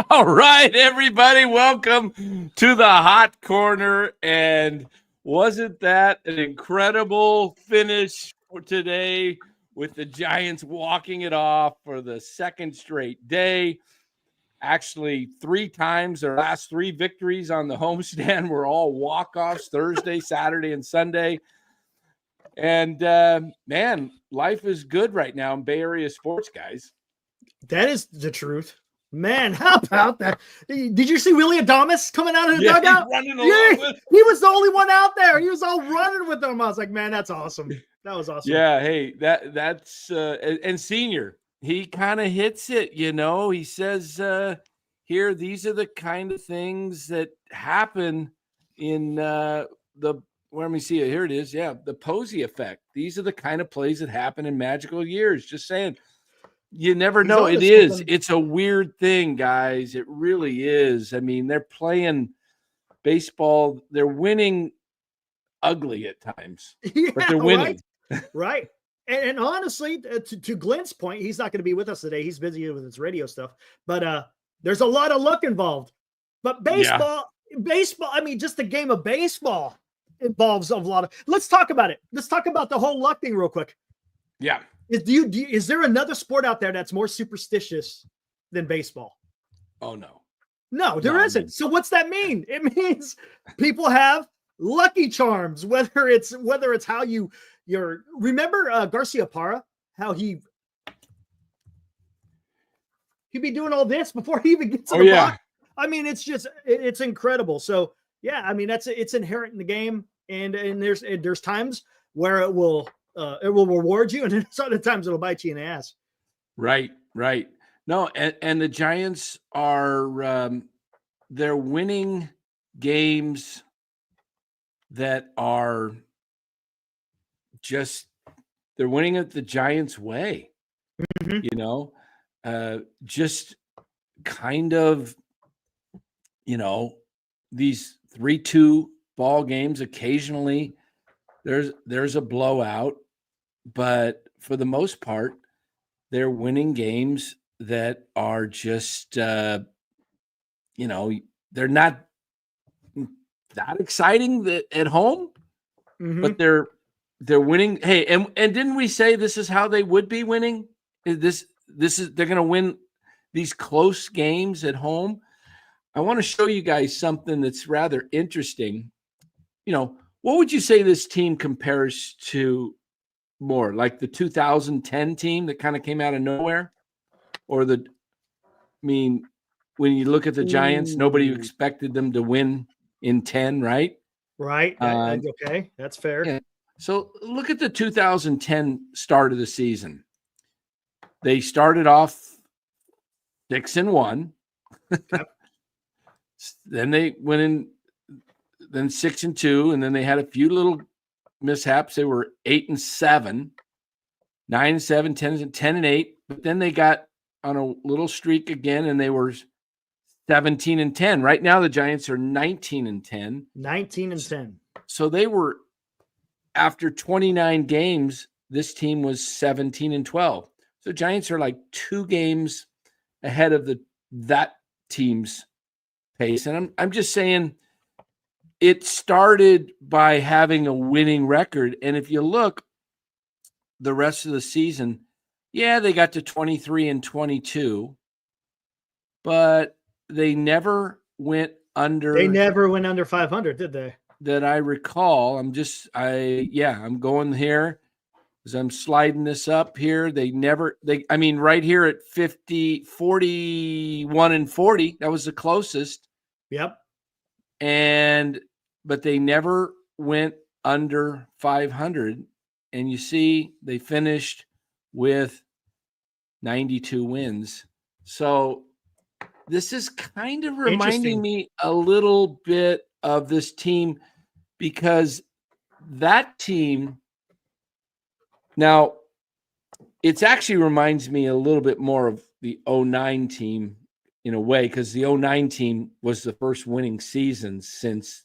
All right, everybody, welcome to the Hot Corner. And wasn't that an incredible finish for today with the Giants walking it off for the second straight day? Actually, 3 times their last 3 victories on the homestand were all walk-offs Thursday, Saturday, and Sunday. And, man, life is good right now in Bay Area sports, guys. That is the truth. Man, how about that? Did you see Willie Adames coming out of the dugout? He was the only one out there. He was all running with them. I was like, man, that's awesome. That was awesome. Yeah, hey, that's and Senior, he kind of hits it, He says here, these are the kind of things that happen in let me see it. Here it is. Yeah, the Posey effect. These are the kind of plays that happen in magical years. Just saying. You never know. It is. It's a weird thing, guys. It really is. I mean, they're playing baseball. They're winning ugly at times, but they're winning. Right. And honestly, to Glenn's point, he's not going to be with us today. He's busy with his radio stuff. But there's a lot of luck involved. But baseball, I mean, just the game of baseball involves a lot of. Let's talk about it. Let's talk about the whole luck thing real quick. Yeah. Is there another sport out there that's more superstitious than baseball? Oh, no. No, there isn't. So what's that mean? It means people have lucky charms, whether it's how you're remember Garcia Parra, how he'd be doing all this before he even gets to the box. I mean, it's incredible. So yeah, I mean, it's inherent in the game, and there's times where it will reward you, and then other times it'll bite you in the ass. Right. No, and the Giants are they're winning games that are just they're winning it the Giants way. Mm-hmm. Just kind of these 3-2 ball games. Occasionally there's a blowout, but for the most part, they're winning games that are just, they're not that exciting at home, but they're winning. Hey, and didn't we say this is how they would be winning? They're going to win these close games at home. I want to show you guys something that's rather interesting. What would you say this team compares to more, like the 2010 team that kind of came out of nowhere? Or when you look at the Giants, nobody expected them to win in 10, right? Right. Okay, that's fair. Yeah. So look at the 2010 start of the season. They started off 6-1. Yep. Then they went in. Then 6-2, and then they had a few little mishaps. They were 8-7, 9-7, 10-8. But then they got on a little streak again, and they were 17-10. Right now, the Giants are 19-10. 19-10. So they were, after 29 games, this team was 17-12. So Giants are like 2 games ahead of that team's pace. And I'm just saying, it started by having a winning record. And if you look the rest of the season, they got to 23-22, but they never went under. They never went under 500, did they? That I recall. I'm going here as I'm sliding this up here. Right here at 41-40, that was the closest. Yep. But they never went under 500. And you see, they finished with 92 wins. So this is kind of reminding me a little bit of this team, because that team, now, it actually reminds me a little bit more of the 2009 team in a way, because the 2009 team was the first winning season since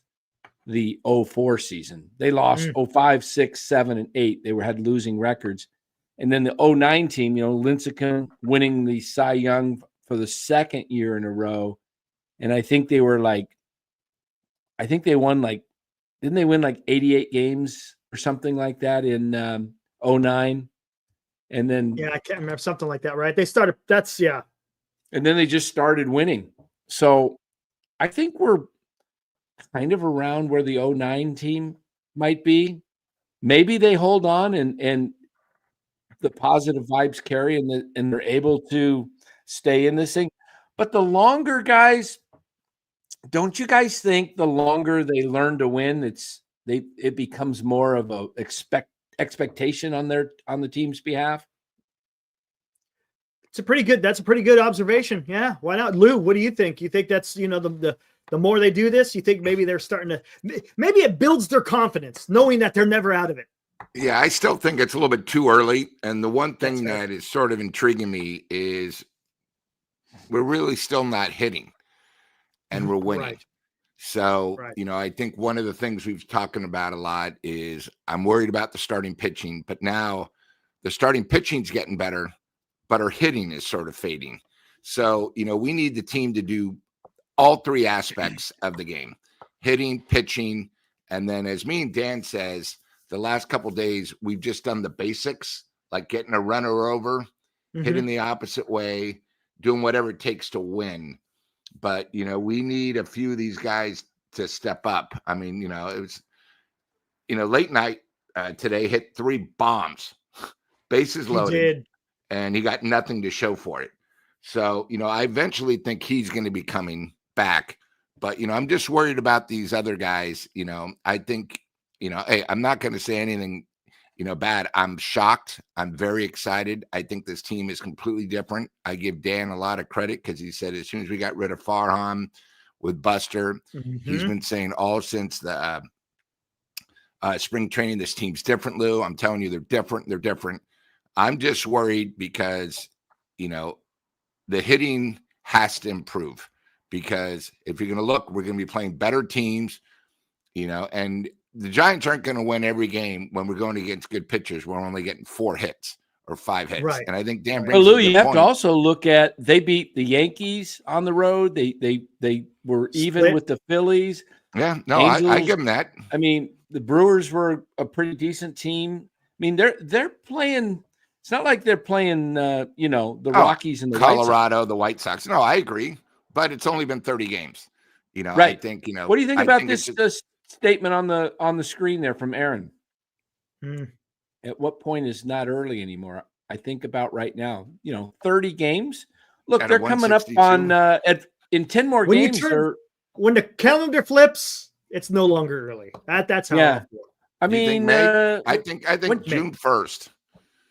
the 2004 season. They lost 2005, 6, 7, and 8. They had losing records. And then the 2009 team, Lincecum winning the Cy Young for the second year in a row. And I think they were like, I think they won like, didn't they win like 88 games or something like that in 09? And then, Yeah, I can't remember, something like that, right? They started, that's, yeah. and then they just started winning. So I think we're kind of around where the 09 team might be. Maybe they hold on and the positive vibes carry and they're able to stay in this thing. But the longer guys, don't you guys think the longer they learn to win, it becomes more of a expectation on the team's behalf? That's a pretty good observation. Yeah. Why not? Lou, what do you think? You think that's, the more they do this, you think maybe they're starting to, maybe it builds their confidence knowing that they're never out of it. Yeah, I still think it's a little bit too early. And the one thing that is sort of intriguing me is we're really still not hitting and we're winning. Right. So, I think one of the things we've talking about a lot is I'm worried about the starting pitching, but now the starting pitching's getting better, but our hitting is sort of fading. So, we need the team to do all three aspects of the game: hitting, pitching, and then, as me and Dan says, the last couple of days, we've just done the basics, like getting a runner over, hitting the opposite way, doing whatever it takes to win. But, we need a few of these guys to step up. I mean, it was, late night today hit 3 bombs, bases loaded, and he got nothing to show for it. So, I eventually think he's going to be coming back. But, I'm just worried about these other guys. I think, hey, I'm not going to say anything, bad. I'm shocked. I'm very excited. I think this team is completely different. I give Dan a lot of credit because he said as soon as we got rid of Farhan with Buster, he's been saying all since the spring training, this team's different, Lou. I'm telling you, they're different. They're different. I'm just worried because, the hitting has to improve, because if you're going to look, we're going to be playing better teams, and the Giants aren't going to win every game when we're going against good pitchers. We're only getting 4 hits or 5 hits. Right. And I think Dan brings Well, Lou, a good you have point. to also look at, they beat the Yankees on the road. They were even with the Phillies. Yeah, no, Angels, I give them that. I mean, the Brewers were a pretty decent team. I mean, they're playing. It's not like they're playing, the Rockies and the Colorado, the White Sox. No, I agree, but it's only been 30 games. Right. I think, What do you think about this statement on the screen there from Aaron? At what point is not early anymore? I think about right now. 30 games. Look, they're coming up on in 10 more games. When the calendar flips, it's no longer early. That's how. Yeah. I mean, I think June 1st.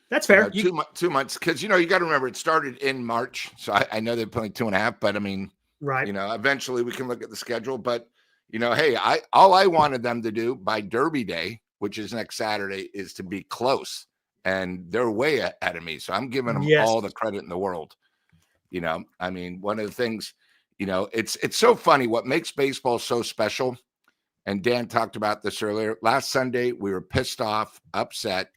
That's fair. 2 months, because you got to remember it started in March, so I know they're playing 2.5, but I mean, right? Eventually we can look at the schedule. But hey, all I wanted them to do by Derby Day, which is next Saturday, is to be close, and they're way ahead of me. So I'm giving them all the credit in the world. I mean, one of the things, it's so funny what makes baseball so special. And Dan talked about this earlier. Last Sunday, we were pissed off, upset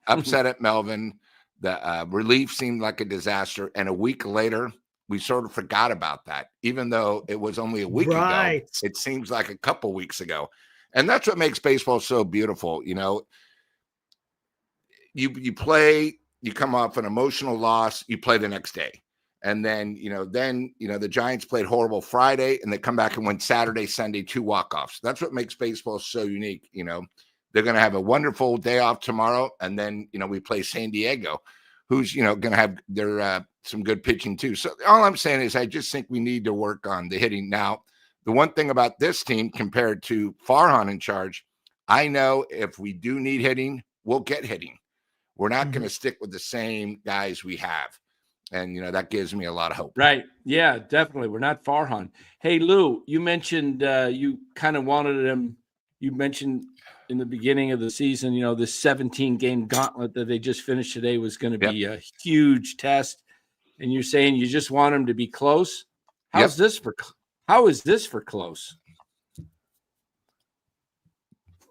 at Melvin. The relief seemed like a disaster. And a week later, we sort of forgot about that. Even though it was only a week ago, it seems like a couple weeks ago. And that's what makes baseball so beautiful. You play, you come off an emotional loss, you play the next day. And then, the Giants played horrible Friday, and they come back and win Saturday, Sunday, 2 walk-offs. That's what makes baseball so unique. They're going to have a wonderful day off tomorrow. And then, we play San Diego, who's, going to have their some good pitching too. So all I'm saying is I just think we need to work on the hitting. Now, the one thing about this team compared to Farhan in charge, I know if we do need hitting, we'll get hitting. We're not going to stick with the same guys we have. And, that gives me a lot of hope. Right. Yeah, definitely. We're not Farhan. Hey, Lou, you mentioned you kind of wanted him. You mentioned in the beginning of the season, this 17-game gauntlet that they just finished today was going to be a huge test. And you're saying you just want him to be close. How is this for close?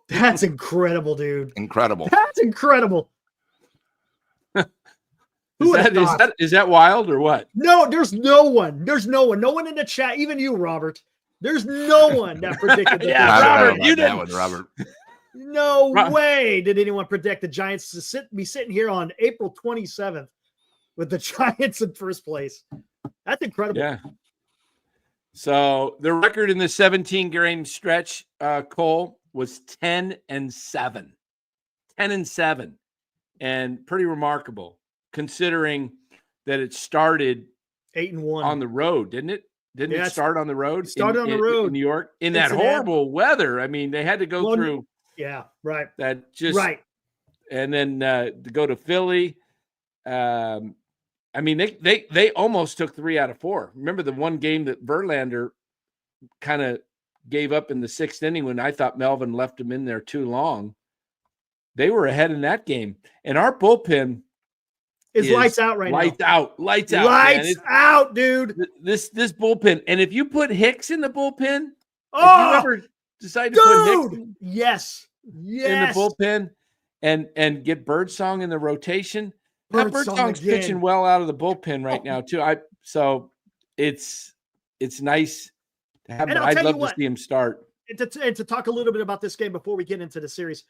That's incredible, dude. Incredible. That's incredible. Who would have thought? Is that wild or what? No, there's no one. There's no one. No one in the chat, even you, Robert. There's no one that predicted that. Yeah, I don't know Robert, about you that didn't. one, Robert. No way did anyone predict the Giants to be sitting here on April 27th with the Giants in first place. That's incredible. Yeah. So the record in the 17-game stretch, Cole, was 10-7. 10-7. And pretty remarkable considering that it started 8-1 on the road, didn't it? Didn't it start on the road? Started on the road in New York in that Cincinnati. horrible weather. I mean, they had to go through. Yeah, right. That just right. And then to go to Philly. I mean, they almost took 3 out of 4. Remember the one game that Verlander kind of gave up in the 6th inning when I thought Melvin left him in there too long. They were ahead in that game, and our bullpen is lights out right now. Lights out, lights out, dude. This bullpen, and if you put Hicks in the bullpen, if you ever decide to put Hicks in the bullpen and get Birdsong in the rotation. Birdsong's pitching well out of the bullpen right now too. So it's nice to have him. I'd love to see him start. And to talk a little bit about this game before we get into the series,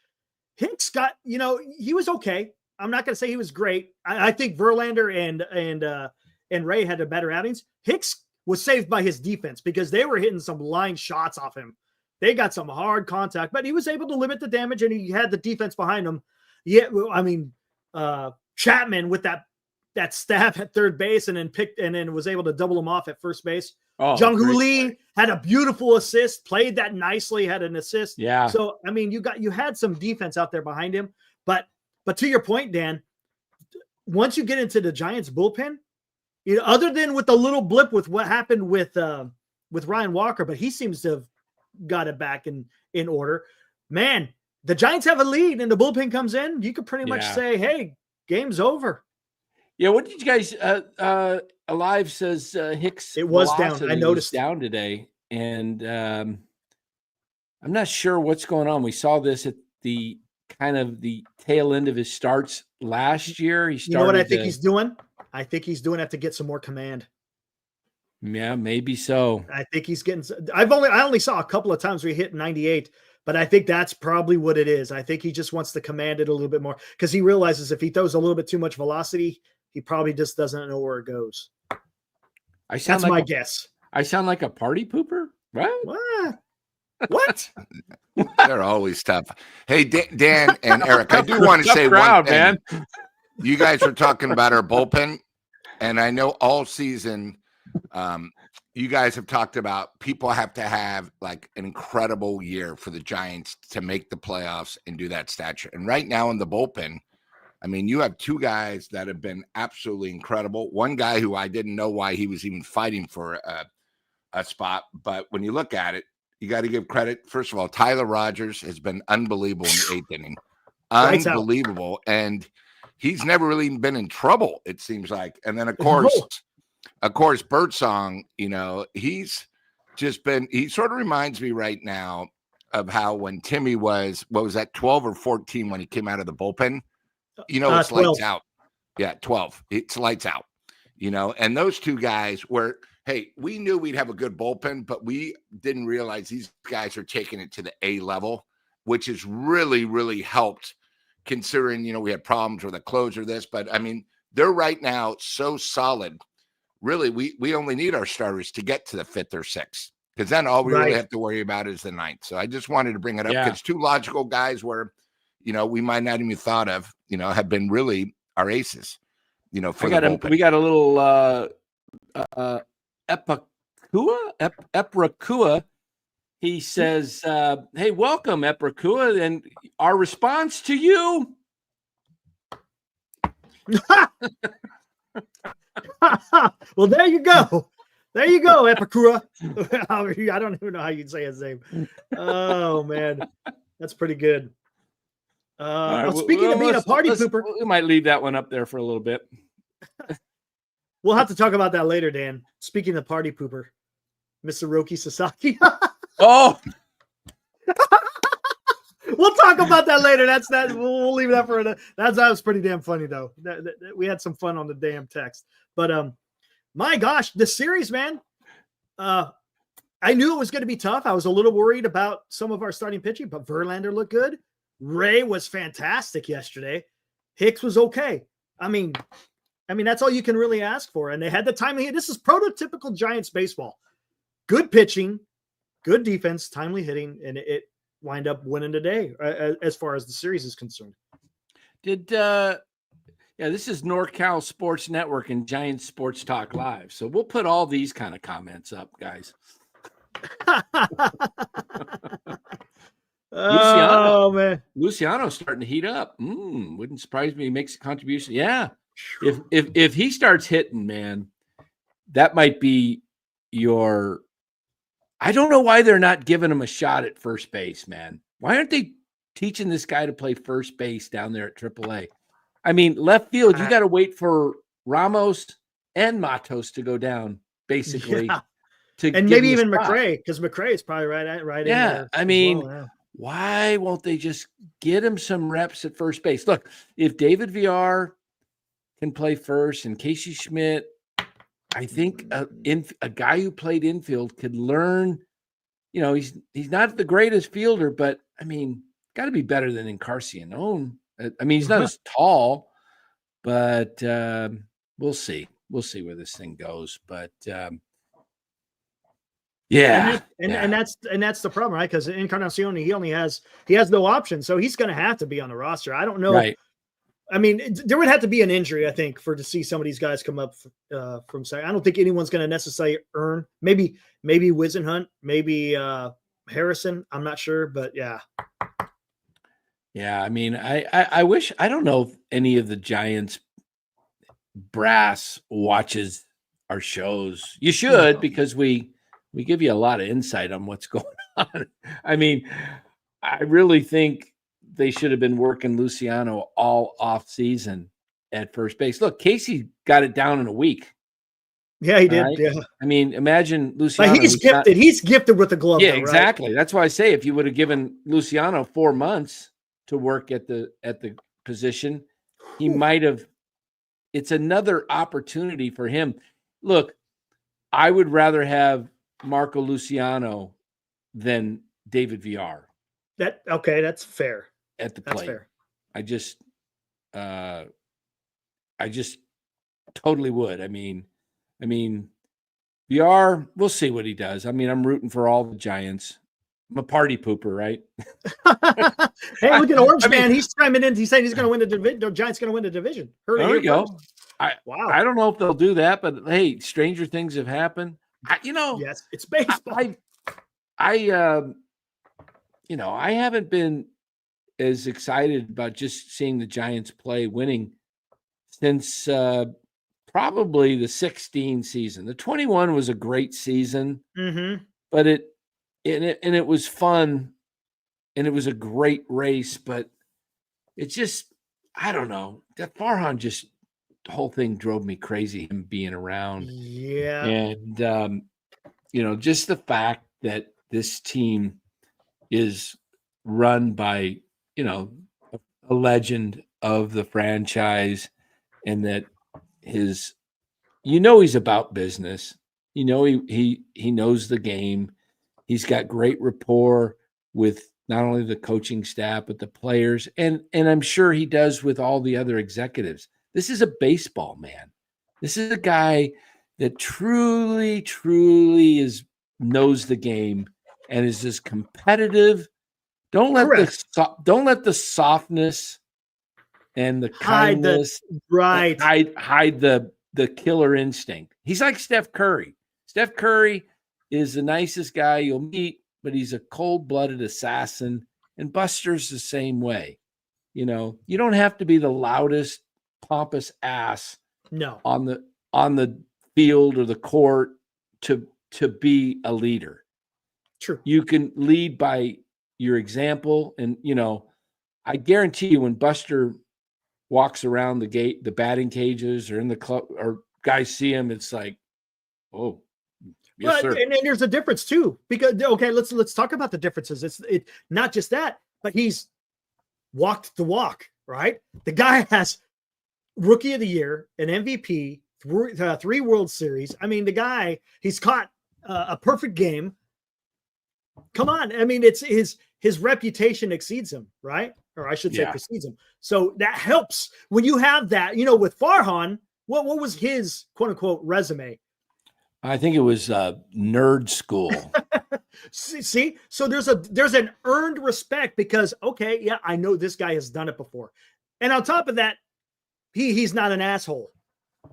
Hicks got, he was okay. I'm not going to say he was great. I think Verlander and Ray had a better outings. Hicks was saved by his defense because they were hitting some line shots off him. They got some hard contact, but he was able to limit the damage, and he had the defense behind him. Yeah, I mean, Chapman with that stab at third base, and then was able to double him off at first base. Jung-Hoo Lee had a beautiful assist, played that nicely, had an assist. Yeah. So I mean, you had some defense out there behind him, but to your point, Dan, once you get into the Giants bullpen, other than with the little blip with what happened with Ryan Walker, but he seems to have got it back in order. Man, the Giants have a lead and the bullpen comes in. You could pretty much say, hey, game's over. Yeah. What did you guys, Alive says Hicks. It was down. I noticed down today. And I'm not sure what's going on. We saw this at the kind of the tail end of his starts last year. You know what I think he's doing? I think he's doing it to get some more command. Yeah, maybe so. I think he's getting. I only saw a couple of times where he hit 98, but I think that's probably what it is. I think he just wants to command it a little bit more because he realizes if he throws a little bit too much velocity, he probably just doesn't know where it goes. That's my guess. I sound like a party pooper, right? What? They're always tough. Hey, Dan and Eric, I do want to say one thing. Man. You guys were talking about our bullpen, and I know all season you guys have talked about people have to have like an incredible year for the Giants to make the playoffs and do that stature. And right now in the bullpen, I mean, you have 2 guys that have been absolutely incredible. One guy who I didn't know why he was even fighting for a spot, but when you look at it, you got to give credit. First of all, Tyler Rogers has been unbelievable in the 8th inning. Unbelievable. And he's never really been in trouble, it seems like. And then, of course, Birdsong, he's just been – he sort of reminds me right now of how when Timmy was – what was that, 12 or 14 when he came out of the bullpen? It's 12. Lights out. Yeah, 12. It's lights out. And those 2 guys were – hey, we knew we'd have a good bullpen, but we didn't realize these guys are taking it to the A level, which has really, really helped considering, we had problems with a closer but I mean, they're right now so solid. Really, we only need our starters to get to the 5th or 6th because then all we really have to worry about is the 9th. So I just wanted to bring it up because 2 logical guys where, we might not even thought of, have been really our aces, for the bullpen. We got a little Eprakua. He says, hey, welcome, Eprakua. And our response to you. Well, there you go. There you go, Eprakua. I don't even know how you'd say his name. Oh, man. That's pretty good. Speaking of being a party pooper. We might leave that one up there for a little bit. We'll have to talk about that later, Dan. Speaking of party pooper, Mr. Roki Sasaki. Oh, We'll talk about that later. That's that. We'll leave that for that. That was pretty damn funny though. We had some fun on the damn text. But my gosh, the series, man. I knew it was going to be tough. I was a little worried about some of our starting pitching, but Verlander looked good. Ray was fantastic yesterday. Hicks was okay. I mean, that's all you can really ask for. And they had the timing. This is prototypical Giants baseball. Good pitching, good defense, timely hitting, and it wind up winning today as far as the series is concerned. This is NorCal Sports Network and Giants Sports Talk Live. So we'll put all these kind of comments up, guys. Oh man, Luciano's starting to heat up. Wouldn't surprise me. He makes a contribution. Yeah, if he starts hitting, man, that might be your. I don't know why they're not giving him a shot at first base, man. Why aren't they teaching this guy to play first base down there at AAA? I mean, left field, you got to wait for Ramos and Matos to go down, basically. Yeah. And maybe even McRae, because McRae is probably right. Yeah, in there I mean, yeah. Why won't they just get him some reps at first base? Look, if David Villar can play first and Casey Schmidt, I think a guy who played infield could learn. You know, he's not the greatest fielder, but I mean, got to be better than Encarnacion. I mean, he's not as tall, but we'll see. We'll see where this thing goes. But yeah, and that's the problem, right? Because Encarnacion, he has no option, so he's going to have to be on the roster. I don't know. Right. I mean, there would have to be an injury, I think, to see some of these guys come up from second. I don't think anyone's going to necessarily earn. Maybe Wisenhunt, maybe Harrison. I'm not sure, but yeah. Yeah, I mean, I wish, I don't know if any of the Giants brass watches our shows. You should, because we give you a lot of insight on what's going on. I mean, I really think they should have been working Luciano all off season at first base. Look, Casey got it down in a week. Yeah, he did. Right? Yeah. I mean, imagine Luciano. But he's gifted. He's gifted with the glove. Yeah, though, exactly. Right? That's why I say if you would have given Luciano 4 months to work at the position, he might have. It's another opportunity for him. Look, I would rather have Marco Luciano than David Villar. That's fair. At the plate. That's fair. I just totally would. I mean, Villar, we'll see what he does. I mean, I'm rooting for all the Giants. I'm a party pooper, right? Hey, look at Orange Man. He's chiming in. He's saying he's going to win the division. The Giants going to win the division. There we go. Wow. I don't know if they'll do that, but hey, stranger things have happened. Yes, it's baseball. I haven't been as excited about just seeing the Giants play winning since probably the 16 season. The 21 was a great season, but it was fun and it was a great race, but it just, I don't know, that Farhan just, the whole thing drove me crazy, him being around. Yeah. And, just the fact that this team is run by, a legend of the franchise, and that he's about business. He knows the game. He's got great rapport with not only the coaching staff, but the players. And I'm sure he does with all the other executives. This is a baseball man. This is a guy that truly, truly knows the game and is as competitive. Don't let the softness and the kindness hide the killer instinct. He's like Steph Curry. Steph Curry is the nicest guy you'll meet, but he's a cold-blooded assassin. And Buster's the same way. You don't have to be the loudest, pompous ass on the field or the court to be a leader. True. You can lead by your example. And, I guarantee you when Buster walks around the batting cages or in the club, or guys see him, it's like, oh, yes, sir. And there's a difference too, because, okay, let's talk about the differences. It's not just that. but he's walked the walk, right? The guy has Rookie of the Year, an MVP, 3 World Series. I mean, the guy, he's caught a perfect game. Come on. I mean, it's his reputation exceeds him, right? Or I should say precedes him. So that helps when you have that, with Farhan, what was his quote unquote resume? I think it was nerd school. See, so there's an earned respect because, okay, yeah, I know this guy has done it before. And on top of that, he's not an asshole.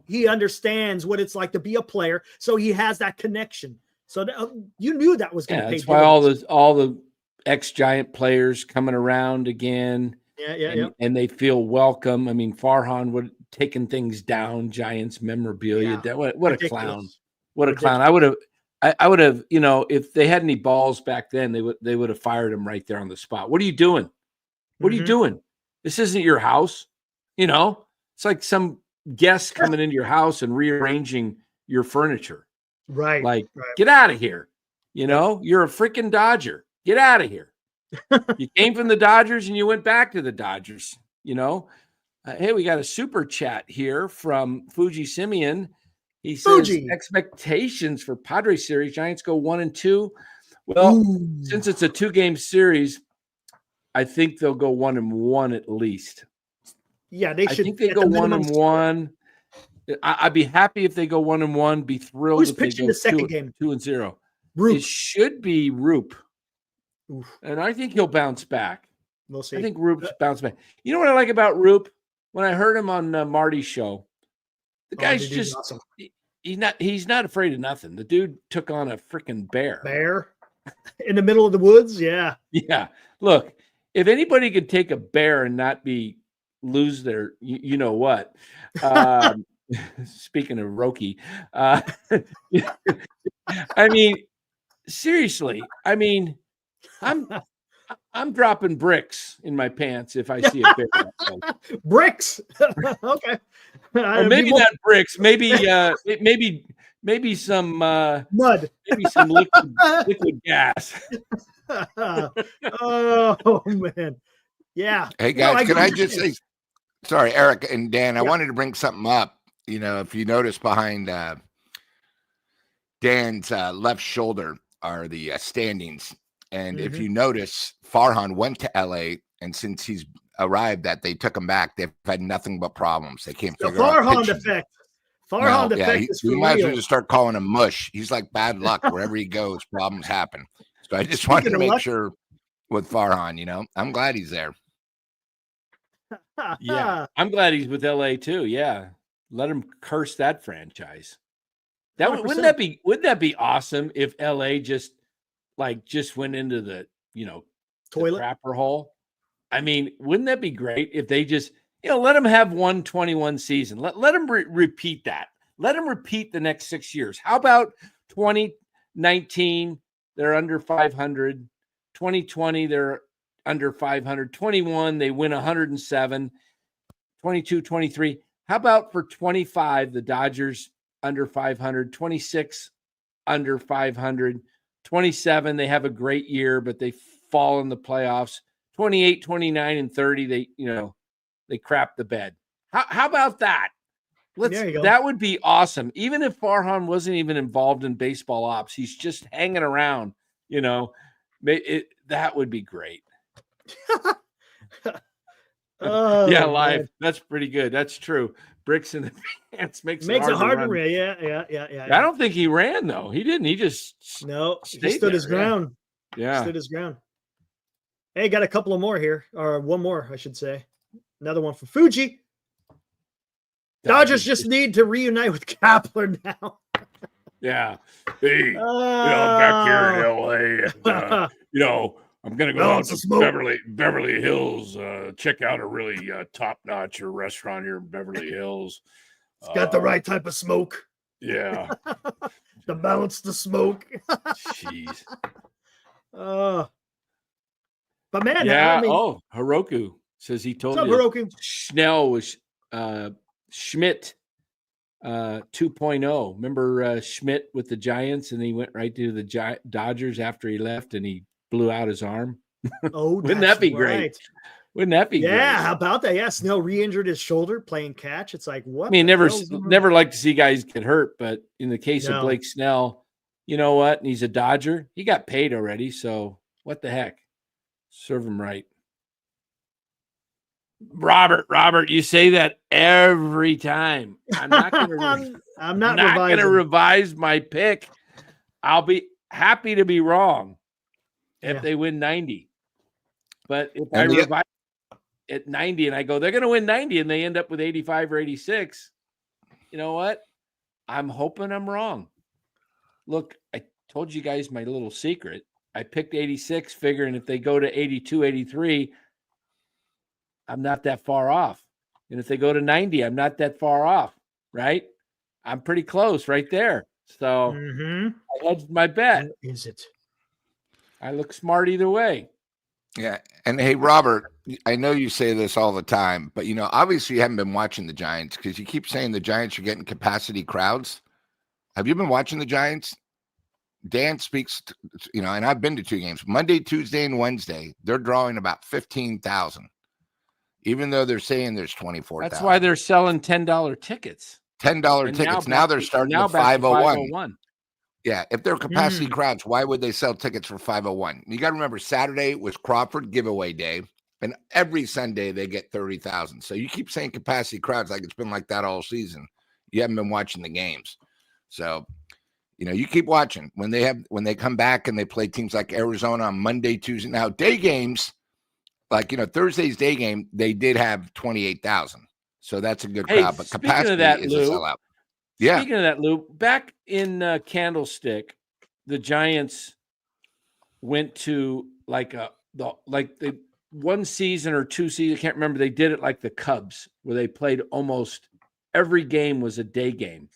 He understands what it's like to be a player. So he has that connection. So you knew that was going to pay. That's why all the ex-Giant players coming around again. And they feel welcome. I mean, Farhan would taken things down, Giants memorabilia. Yeah. What a clown. What a clown. I would have, if they had any balls back then, they would have fired him right there on the spot. What are you doing? What are you doing? This isn't your house. It's like some guest coming into your house and rearranging your furniture. Right. Like, get out of here. You're a freaking Dodger. Get out of here. You came from the Dodgers and you went back to the Dodgers. Hey, we got a super chat here from Fuji Simeon. He says expectations for Padres series. Giants go 1-2. Well, since it's a 2-game series, I think they'll go 1-1 at least. Yeah, they should. I think they go 1-1. I'd be happy if they go 1-1. Be thrilled if they go the second game? 2-0. Roop. It should be Roop, and I think he'll bounce back. We'll see. I think Roop's bounce back. You know what I like about Roop? When I heard him on Marty's show, the guy's just awesome. He's not afraid of nothing. The dude took on a freaking bear. Bear in the middle of the woods. Yeah. Yeah. Look, if anybody could take a bear and not lose their, what? Speaking of Roki, I mean, seriously. I mean, I'm dropping bricks in my pants if I see a bear. Bricks. Okay. Or maybe not bricks. Maybe some mud. Maybe some liquid gas. Oh man. Yeah. Hey guys, can I just say, sorry, Eric and Dan, I wanted to bring something up. If you notice behind Dan's left shoulder are the standings. And if you notice, Farhan went to LA, and since he's arrived, they took him back. They've had nothing but problems. They can't figure out Farhan effect. Farhan effect is for you might as well real. just start calling him mush. He's like bad luck. Wherever he goes, problems happen. So I just wanted to make sure with Farhan, I'm glad he's there. Yeah, I'm glad he's with LA too. Yeah, let him curse that franchise. Wouldn't that be awesome if LA just went into the toilet the crapper hole? I mean, wouldn't that be great if they just let them have 121 season? Let them repeat that. Let them repeat the next 6 years. How about 2019? They're under 500. 2020 they're under 500. 21 they win 107. 22, 23. How about for 25 the Dodgers under 500? 26 under 500. 27 they have a great year but they fall in the playoffs. 28, 29 and 30 they crap the bed. How about that? That would be awesome. Even if Farhan wasn't even involved in baseball ops, he's just hanging around, that would be great. Yeah, live. Man. That's pretty good. That's true. Bricks in the pants makes it hard to run. Yeah. I don't think he ran though. He didn't. He just he stood his ground. Yeah. Stood his ground. Hey, got a couple of more here, or one more, I should say. Another one from Fuji. Dodgers just need to reunite with Kapler now. Yeah. Hey, back here in LA, and, I'm going to go out to Beverly Hills, check out a really top-notch restaurant here in Beverly Hills. It's got the right type of smoke. Yeah. To balance the smoke. Jeez. But man, yeah. Hiroku says he told you Hiroku? Snell was Schmidt 2.0. Remember Schmidt with the Giants, and he went right to the Dodgers after he left, and he blew out his arm. Oh, Wouldn't that be great? Wouldn't that be great? Yeah, how about that? Yeah, Snell re-injured his shoulder playing catch. It's like, what? I mean, never like to see guys get hurt, but in the case of Blake Snell, you know what? And he's a Dodger. He got paid already, so what the heck? Serve him right. Robert, you say that every time. I'm not going to. I'm not going to revise my pick. I'll be happy to be wrong if they win 90. But if I revise at 90 and I go, they're going to win 90 and they end up with 85 or 86, you know what? I'm hoping I'm wrong. Look, I told you guys my little secret. I picked 86, figuring if they go to 82, 83, I'm not that far off. And if they go to 90, I'm not that far off, right? I'm pretty close right there. So I hedged my bet. What is it? I look smart either way. Yeah. And hey, Robert, I know you say this all the time, but obviously you haven't been watching the Giants because you keep saying the Giants are getting capacity crowds. Have you been watching the Giants? Dan speaks, and I've been to 2 games, Monday, Tuesday, and Wednesday. They're drawing about 15,000, even though they're saying there's 24,000. That's why they're selling $10 tickets. $10 tickets. Now they're starting at 501. Yeah, if they're capacity crowds, why would they sell tickets for 501? You got to remember, Saturday was Crawford giveaway day, and every Sunday they get 30,000. So you keep saying capacity crowds like it's been like that all season. You haven't been watching the games. So, you keep watching. When they come back and they play teams like Arizona on Monday, Tuesday. Now, day games, like, Thursday's day game, they did have 28,000. So that's a good crowd. But capacity is a sellout. Yeah. Speaking of that, Lou, back in Candlestick, the Giants went to the one season or 2 seasons, I can't remember. They did it like the Cubs, where they played almost every game was a day game.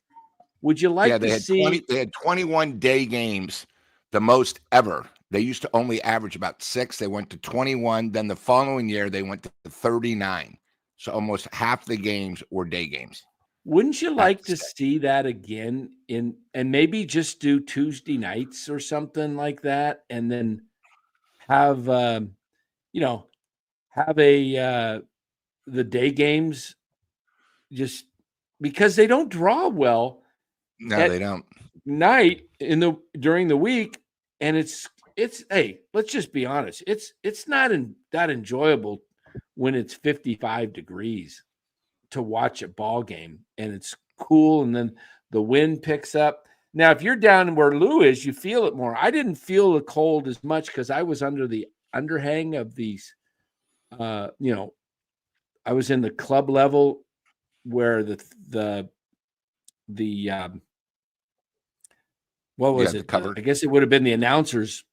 Would you like to see? They had 21 day games, the most ever. They used to only average about 6. They went to 21. Then the following year, they went to 39. So almost half the games were day games. Wouldn't you like to see that again and maybe just do Tuesday nights or something like that, and then have the day games, just because they don't draw well. No, they don't. Night during the week, and it's hey, let's just be honest. It's not that enjoyable when it's 55 degrees to watch a ball game and it's cool and then the wind picks up. Now, if you're down where Lou is, you feel it more. I didn't feel the cold as much because I was under the underhang of these, I was in the club level where the what was it? Covered. I guess it would have been the announcers.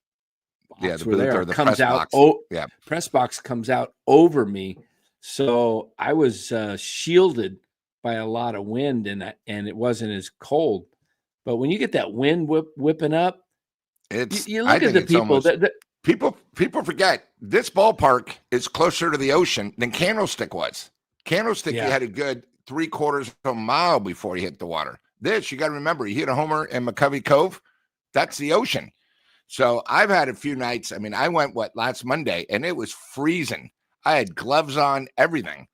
Yeah, the comes press out. Box. Press box comes out over me. So I was shielded by a lot of wind, and it wasn't as cold. But when you get that wind whipping up, you look at the people. People forget this ballpark is closer to the ocean than Candlestick was. Candlestick, you had a good 3/4 of a mile before you hit the water. This, you got to remember, you hit a homer in McCovey Cove, that's the ocean. So I've had a few nights. I mean, I went last Monday, and it was freezing. I had gloves on, everything,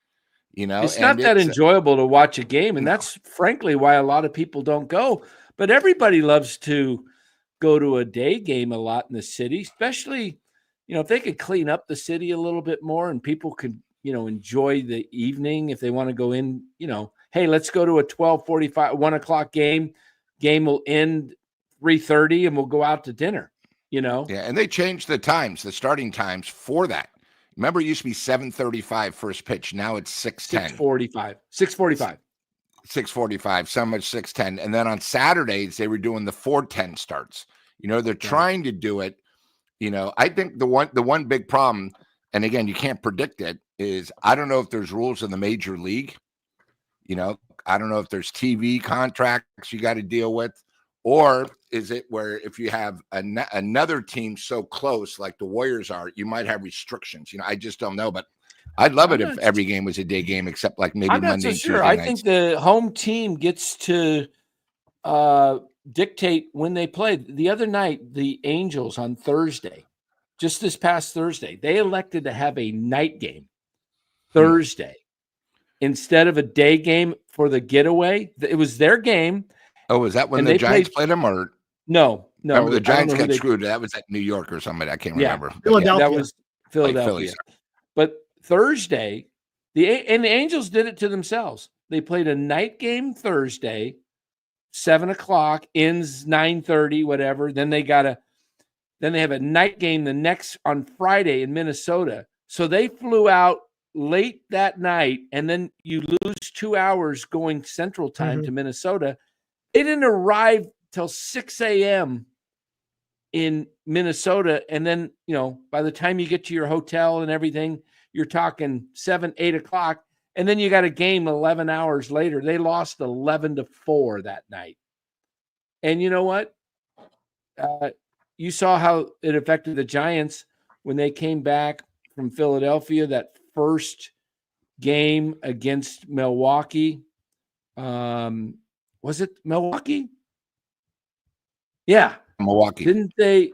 It's not that enjoyable to watch a game, and that's frankly why a lot of people don't go. But everybody loves to go to a day game a lot in the city, especially, if they could clean up the city a little bit more and people could, enjoy the evening if they want to go in, hey, let's go to a 12:45, 1 o'clock game. Game will end 3:30 and we'll go out to dinner, Yeah, and they changed the starting times for that. Remember, it used to be 7:35 first pitch. Now it's 6:10. 6:45. 6:45. Some at 6:10. And then on Saturdays, they were doing the 4:10 starts. They're trying to do it. I think the one big problem, and again, you can't predict it, is I don't know if there's rules in the major league. I don't know if there's TV contracts you got to deal with, or is it where if you have another team so close like the Warriors are, you might have restrictions. I just don't know, but I'd love it if every game was a day game, except like maybe Monday and Tuesday nights. I think the home team gets to dictate when they play. The other night, the Angels on Thursday just this past Thursday. They elected to have a night game Thursday instead of a day game for the getaway. It was their game. Oh, is that when the Giants played them, or no? Remember the Giants got screwed. That was at New York or something. I can't remember. Philadelphia. That was Philadelphia. But Thursday, the Angels did it to themselves. They played a night game Thursday, 7:00, ends 9:30, whatever. Then they have a night game on Friday in Minnesota. So they flew out late that night, and then you lose 2 hours going Central Time to Minnesota. They didn't arrive till 6 a.m. in Minnesota. And then, by the time you get to your hotel and everything, you're talking 7, 8 o'clock. And then you got a game 11 hours later. They lost 11-4 that night. And you know what? You saw how it affected the Giants when they came back from Philadelphia, that first game against Milwaukee. Was it Milwaukee? Yeah. Milwaukee. Didn't they?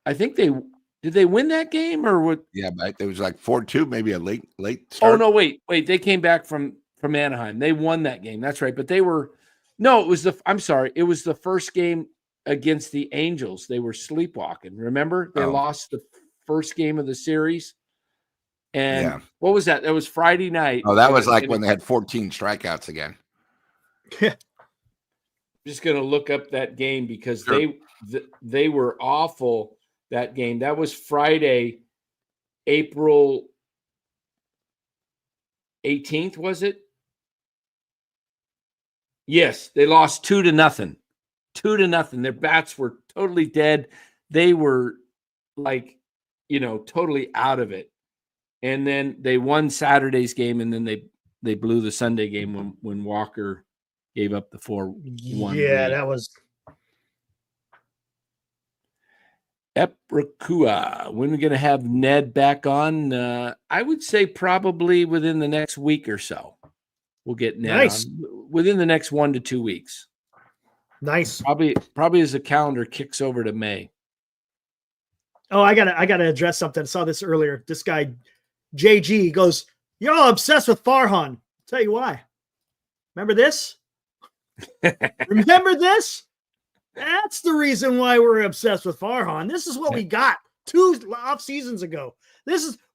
I think did they win that game or what? Yeah, but it was like 4-2, maybe a late start. Oh no, wait. They came back from Anaheim. They won that game. That's right. But it was the first game against the Angels. They were sleepwalking. Remember? They lost the first game of the series. And what was that? That was Friday night. Oh, that was like when they had 14 strikeouts again. I'm just going to look up that game because they were awful that game. That was Friday, April 18th, was it? Yes, they lost 2-0. 2-0. Their bats were totally dead. They were totally out of it. And then they won Saturday's game, and then they blew the Sunday game when Walker gave up the 4-1. Yeah, that was Eprakua. When are we going to have Ned back on? I would say probably within the next week or so. We'll get Ned on within the next 1 to 2 weeks. Nice. Probably as the calendar kicks over to May. Oh, I gotta address something. I saw this earlier. This guy, JG, goes, "You're all obsessed with Farhan." I'll tell you why. Remember this? Remember this? That's the reason why we're obsessed with Farhan. This is what we got 2 off seasons ago.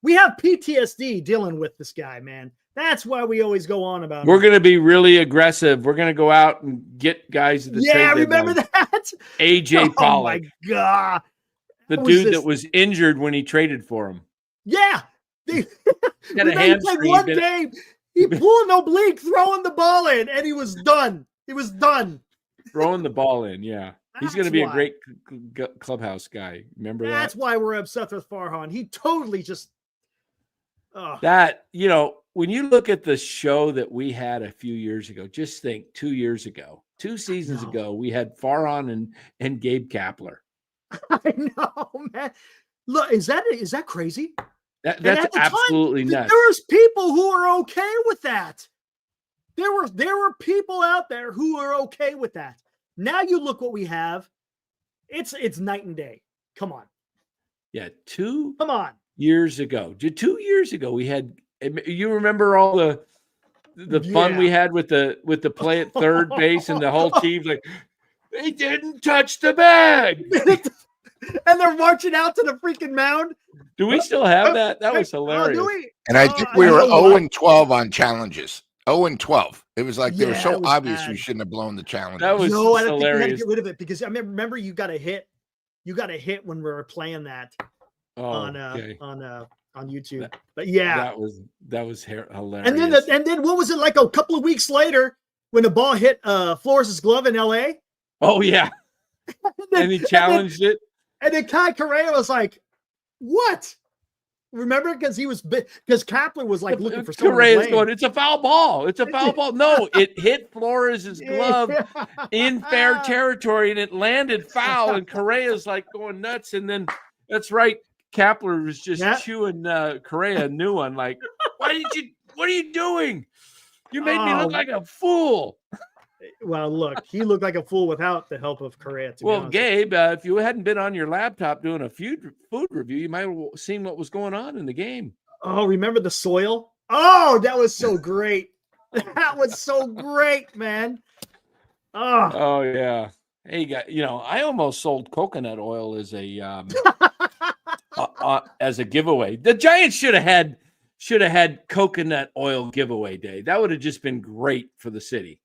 We have PTSD dealing with this guy, man. That's why we always go on about We're going to be really aggressive. We're going to go out and get guys at the trade remember deadline. that? AJ Pollock. Oh, my God. The dude that was injured when he traded for him. Yeah. He had a hamstring. He played one game. He pulled an oblique, throwing the ball in, and he was done. He was done. Throwing the ball in, yeah. He's going to be a great clubhouse guy. Remember that? That's why we're obsessed with Farhan. He totally just... when you look at the show that we had a few years ago, just think 2 years ago, 2 seasons ago, we had Farhan and Gabe Kapler. I know, man. Look, is that crazy? That's absolutely nuts. There was people who are okay with that. There were people out there who are okay with that. Now you look what we have. It's night and day. Come on. Yeah, 2 Come on. years ago. 2 years ago, we had. You remember all the fun we had with the play at third base and the whole team's like, they didn't touch the bag. And they're marching out to the freaking mound. Do we still have that? That was hilarious. And I think we were 0-12 on challenges. 0-12. It was like they were so obvious we shouldn't have blown the challenge. That was I don't hilarious. think we had to get rid of it because I remember you got a hit. You got a hit when we were playing that on YouTube. But yeah, that was hilarious. And then what was it like a couple of weeks later when the ball hit Flores' glove in LA? Oh yeah. and he challenged it. And then Kai Correa was like, "What?" Remember, because Kapler was like looking for someone. Correa's going, "It's a foul ball. It's a foul ball." No, it hit Flores' glove in fair territory, and it landed foul. And Correa's like going nuts. And then that's right. Kapler was just chewing Correa a new one. Like, what are you doing? You made me look like a fool. Well, look, he looked like a fool without the help of Correa. To be Well, honest. Gabe, if you hadn't been on your laptop doing a food review, you might have seen what was going on in the game. Oh, remember the soil? Oh, that was so great. That was so great, man. Oh yeah. Hey, I almost sold coconut oil as a as a giveaway. The Giants should have had coconut oil giveaway day. That would have just been great for the city.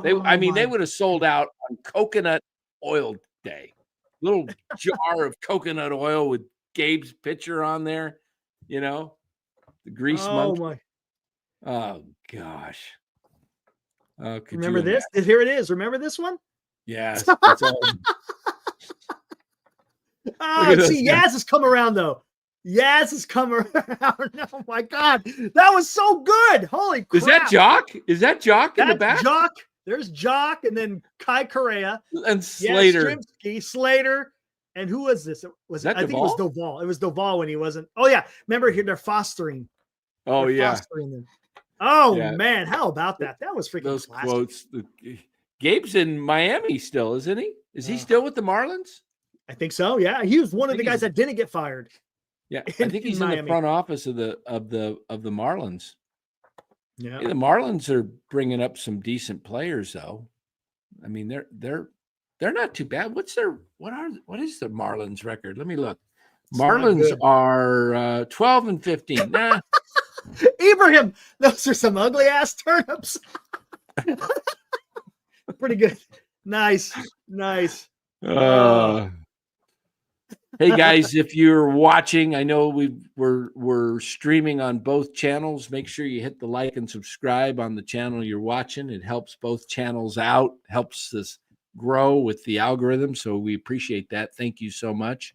They would have sold out on coconut oil day. Little jar of coconut oil with Gabe's picture on there, the grease monkey. Oh gosh. Remember this? Here it is. Remember this one? Yes. See, Yaz has come around though. Yaz has come around. Oh my God, that was so good! Holy crap! Is that Jock? Is that Jock in the back? Jock. There's Jock, and then Kai Correa and Slater. Slater, and who was this? I think it was Doval. It was Doval when he wasn't. Oh yeah, remember here they're fostering. Oh yeah. Fostering them. Oh yeah. Man, how about that? That was freaking those classic. Quotes. Gabe's in Miami still, isn't he? Is he still with the Marlins? I think so. Yeah, he was one of the guys that didn't get fired. Yeah, I think he's in the front office of the Marlins. Yeah, the Marlins are bringing up some decent players, though. I mean, they're not too bad. What is the Marlins record? Let me look. Marlins are 12-15. Nah. Ibrahim, those are some ugly ass turnips. Pretty good. Nice. Hey guys, if you're watching, I know we're streaming on both channels. Make sure you hit the like and subscribe on the channel you're watching. It helps both channels out, helps us grow with the algorithm. So we appreciate that. Thank you so much.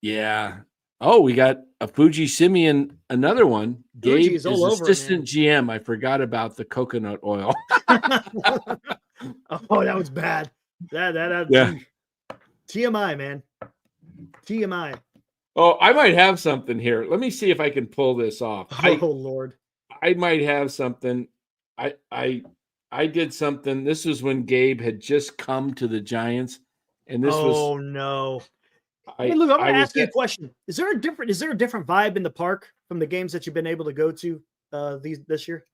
Yeah. Oh, we got a Fuji Simeon, another one. Gabe is assistant GM. I forgot about the coconut oil. Oh, that was bad. That yeah. TMI, man. TMI. Oh, I might have something here. Let me see if I can pull this off. Lord. I might have something. I did something. This was when Gabe had just come to the Giants. And this was. Oh no. Hey, look, I'm gonna ask you a question. Is there a different vibe in the park from the games that you've been able to go to this year?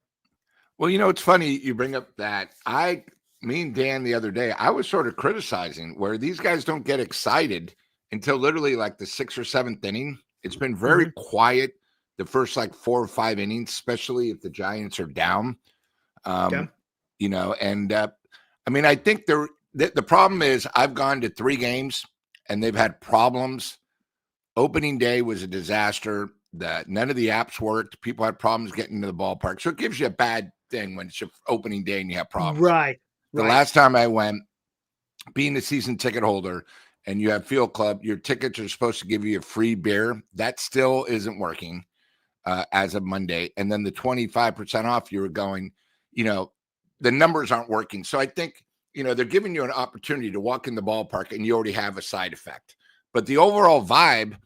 Well, it's funny you bring up that. Me and Dan the other day, I was sort of criticizing where these guys don't get excited until literally like the 6th or 7th inning. It's been very quiet the first like 4 or 5 innings, especially if the Giants are down. I mean, I think the problem is I've gone to 3 games and they've had problems. Opening day was a disaster. None of the apps worked. People had problems getting to the ballpark. So it gives you a bad thing when it's your opening day and you have problems. Right. The last time I went, being a season ticket holder and you have Field Club, your tickets are supposed to give you a free beer. That still isn't working as of Monday. And then the 25% off, you were going, the numbers aren't working. So I think, they're giving you an opportunity to walk in the ballpark and you already have a side effect. But the overall vibe,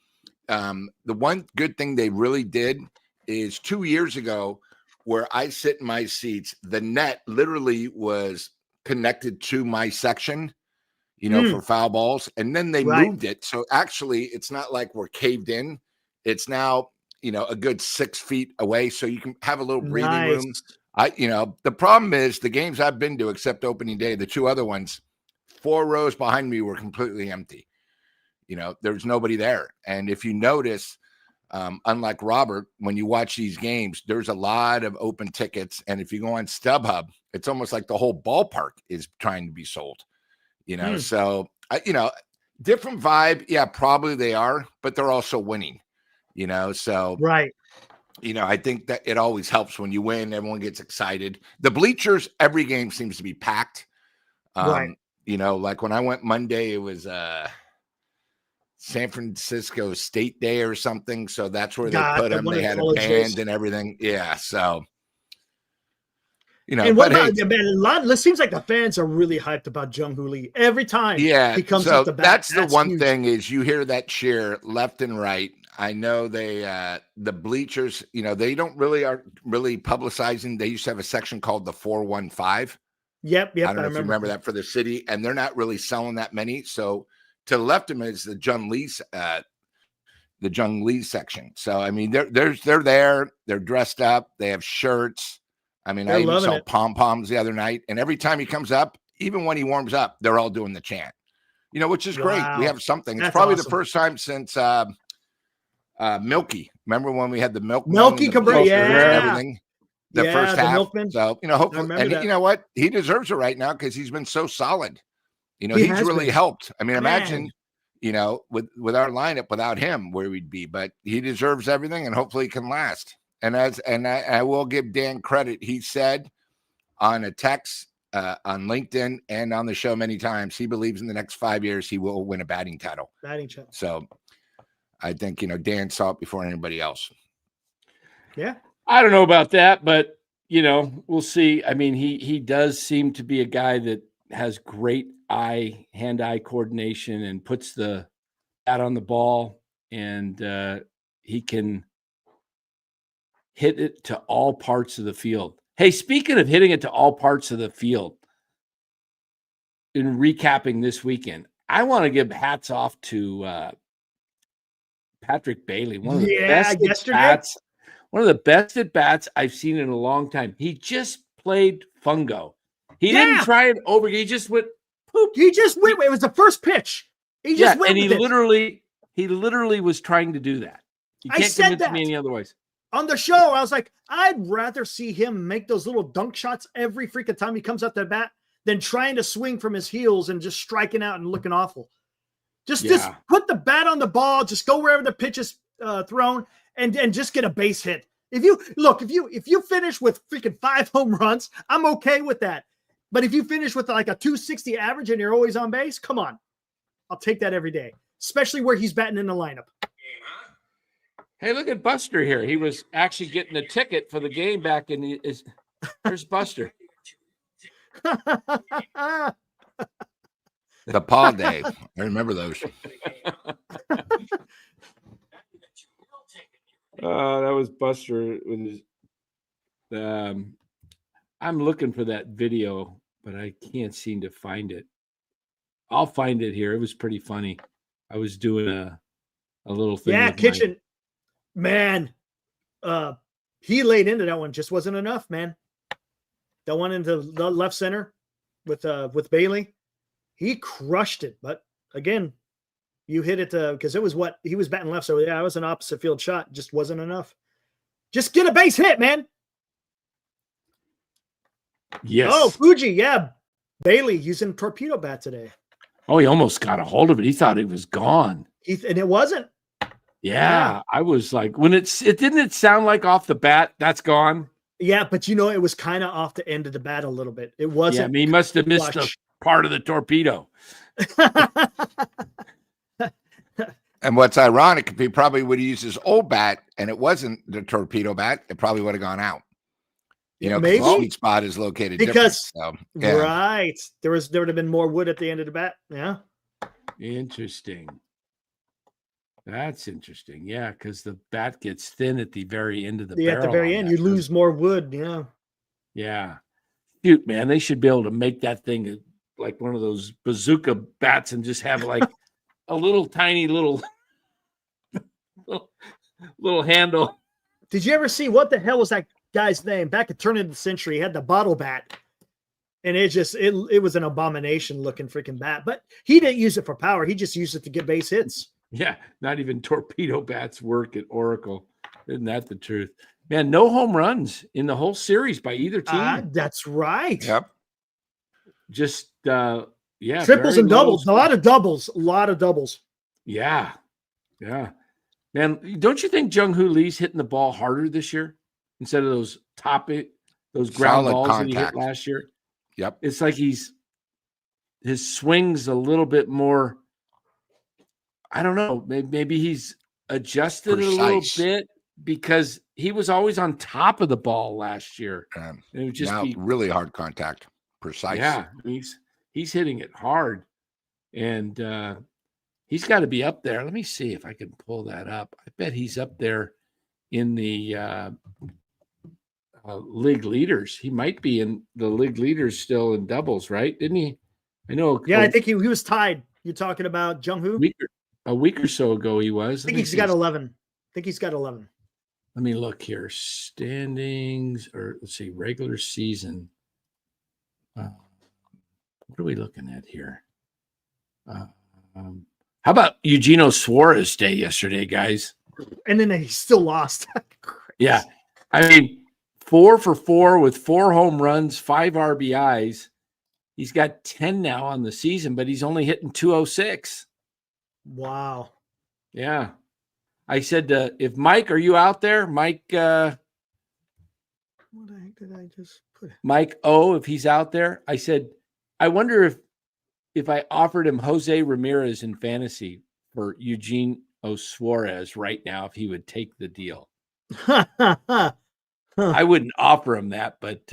the one good thing they really did is 2 years ago where I sit in my seats, the net literally was connected to my section, for foul balls. And then they moved it. So actually it's not like we're caved in. It's now, a good 6 feet away. So you can have a little breathing room. The problem is the games I've been to, except opening day, the 2 other ones, 4 rows behind me were completely empty. There's nobody there. And if you notice, unlike Robert, when you watch these games, there's a lot of open tickets. And if you go on StubHub, it's almost like the whole ballpark is trying to be sold, So, different vibe. Yeah, probably they are, but they're also winning, so. Right. I think that it always helps when you win. Everyone gets excited. The bleachers, every game seems to be packed. Like when I went Monday, it was San Francisco State Day or something. So that's where they put them. They had a band and everything. Yeah. So, and what about, it seems like the fans are really hyped about Jung-Hoo Lee every time. Yeah. He comes so up the bat. That's the one thing is you hear that cheer left and right. I know the bleachers, they don't really are really publicizing. They used to have a section called the 415. Yep. I don't know if you remember that for the city, and they're not really selling that many. So to the left of them is the Jung Lee section. So I mean, they're there. They're dressed up. They have shirts. I mean, I even saw pom poms the other night, and every time he comes up, even when he warms up, they're all doing the chant. Which is great. We have something. It's probably awesome. The first time since Milky. Remember when we had the Milky Cabrera, and everything? The first half. Milkman. So, hopefully, and you know what? He deserves it right now because he's been so solid. He's really helped. I mean, imagine, with our lineup without him, where we'd be. But he deserves everything, and hopefully, he can last. And I will give Dan credit. He said on a text on LinkedIn and on the show many times, he believes in the next 5 years he will win a batting title. So I think, Dan saw it before anybody else. Yeah. I don't know about that, but, we'll see. I mean, he does seem to be a guy that has great hand-eye coordination and puts the bat on the ball, and he can hit it to all parts of the field. Hey, speaking of hitting it to all parts of the field, in recapping this weekend, I want to give hats off to Patrick Bailey. One of the best at bats I've seen in a long time. He just played fungo. He didn't try it over. He just went poop. He just went. It was the first pitch. He just went. And he literally was trying to do that. You can't convince me any otherwise. On the show, I was like, I'd rather see him make those little dunk shots every freaking time he comes up to bat than trying to swing from his heels and just striking out and looking awful. Just put the bat on the ball, just go wherever the pitch is thrown, and just get a base hit. If you finish with freaking 5 home runs, I'm okay with that. But if you finish with like a 260 average and you're always on base, come on. I'll take that every day, especially where he's batting in the lineup. Hey, look at Buster here. He was actually getting a ticket for the game back in there's Buster. The Paw Day. I remember those. That was Buster with his I'm looking for that video, but I can't seem to find it. I'll find it here. It was pretty funny. I was doing a little thing. Yeah, kitchen. Man, he laid into that one. Just wasn't enough, man. That one into the left center with Bailey. He crushed it. But again, you hit it because it was what he was batting left. So yeah, it was an opposite field shot. Just wasn't enough. Just get a base hit, man. Yes. Oh, Fuji. Yeah. Bailey using torpedo bat today. Oh, he almost got a hold of it. He thought it was gone. And it wasn't. Yeah, I was like, when it didn't sound like off the bat, that's gone. Yeah, but it was kind of off the end of the bat a little bit. It wasn't. Yeah, I mean, he must have missed a part of the torpedo. And what's ironic, if he probably would have used his old bat and it wasn't the torpedo bat, it probably would have gone out. Maybe the sweet spot is located because right, there would have been more wood at the end of the bat. Yeah, interesting. That's interesting. Yeah, because the bat gets thin at the very end of the barrel. At the very end, you lose more wood. Yeah. Yeah. Shoot, man, they should be able to make that thing like one of those bazooka bats and just have like a little tiny little handle. Did you ever see what the hell was that guy's name back at turn of the century? He had the bottle bat. And it was an abomination looking freaking bat. But he didn't use it for power. He just used it to get base hits. Yeah, not even torpedo bats work at Oracle. Isn't that the truth? Man, no home runs in the whole series by either team. That's right. Yep. Just, triples and doubles. A lot of doubles. Yeah. Yeah. Man, don't you think Jung-Hoo Lee's hitting the ball harder this year instead of those ground solid balls contact that he hit last year? Yep. It's like his swing's a little bit more, I don't know. Maybe he's adjusted a little bit because he was always on top of the ball last year. It would just be really hard contact, precise. Yeah, he's hitting it hard, and He's got to be up there. Let me see if I can pull that up. I bet he's up there in the league leaders. He might be in the league leaders still in doubles, right? Didn't he? I know. Yeah, I think he was tied. You're talking about Jung-Hoo? A week or so ago he was. I think he's got 11. I think he's got 11. Let me look here. Standings, or let's see, regular season. What are we looking at here? How about Eugenio Suarez Day yesterday, guys? And then he still lost. Yeah. I mean, 4 for 4 with 4 home runs, 5 RBIs. He's got 10 now on the season, but he's only hitting 206. Wow. Yeah. I said, if Mike, are you out there? Mike, what the heck did I just put? Mike O, if he's out there, I said, I wonder if I offered him Jose Ramirez in fantasy for Eugene O. Suarez right now, if he would take the deal. I wouldn't offer him that, but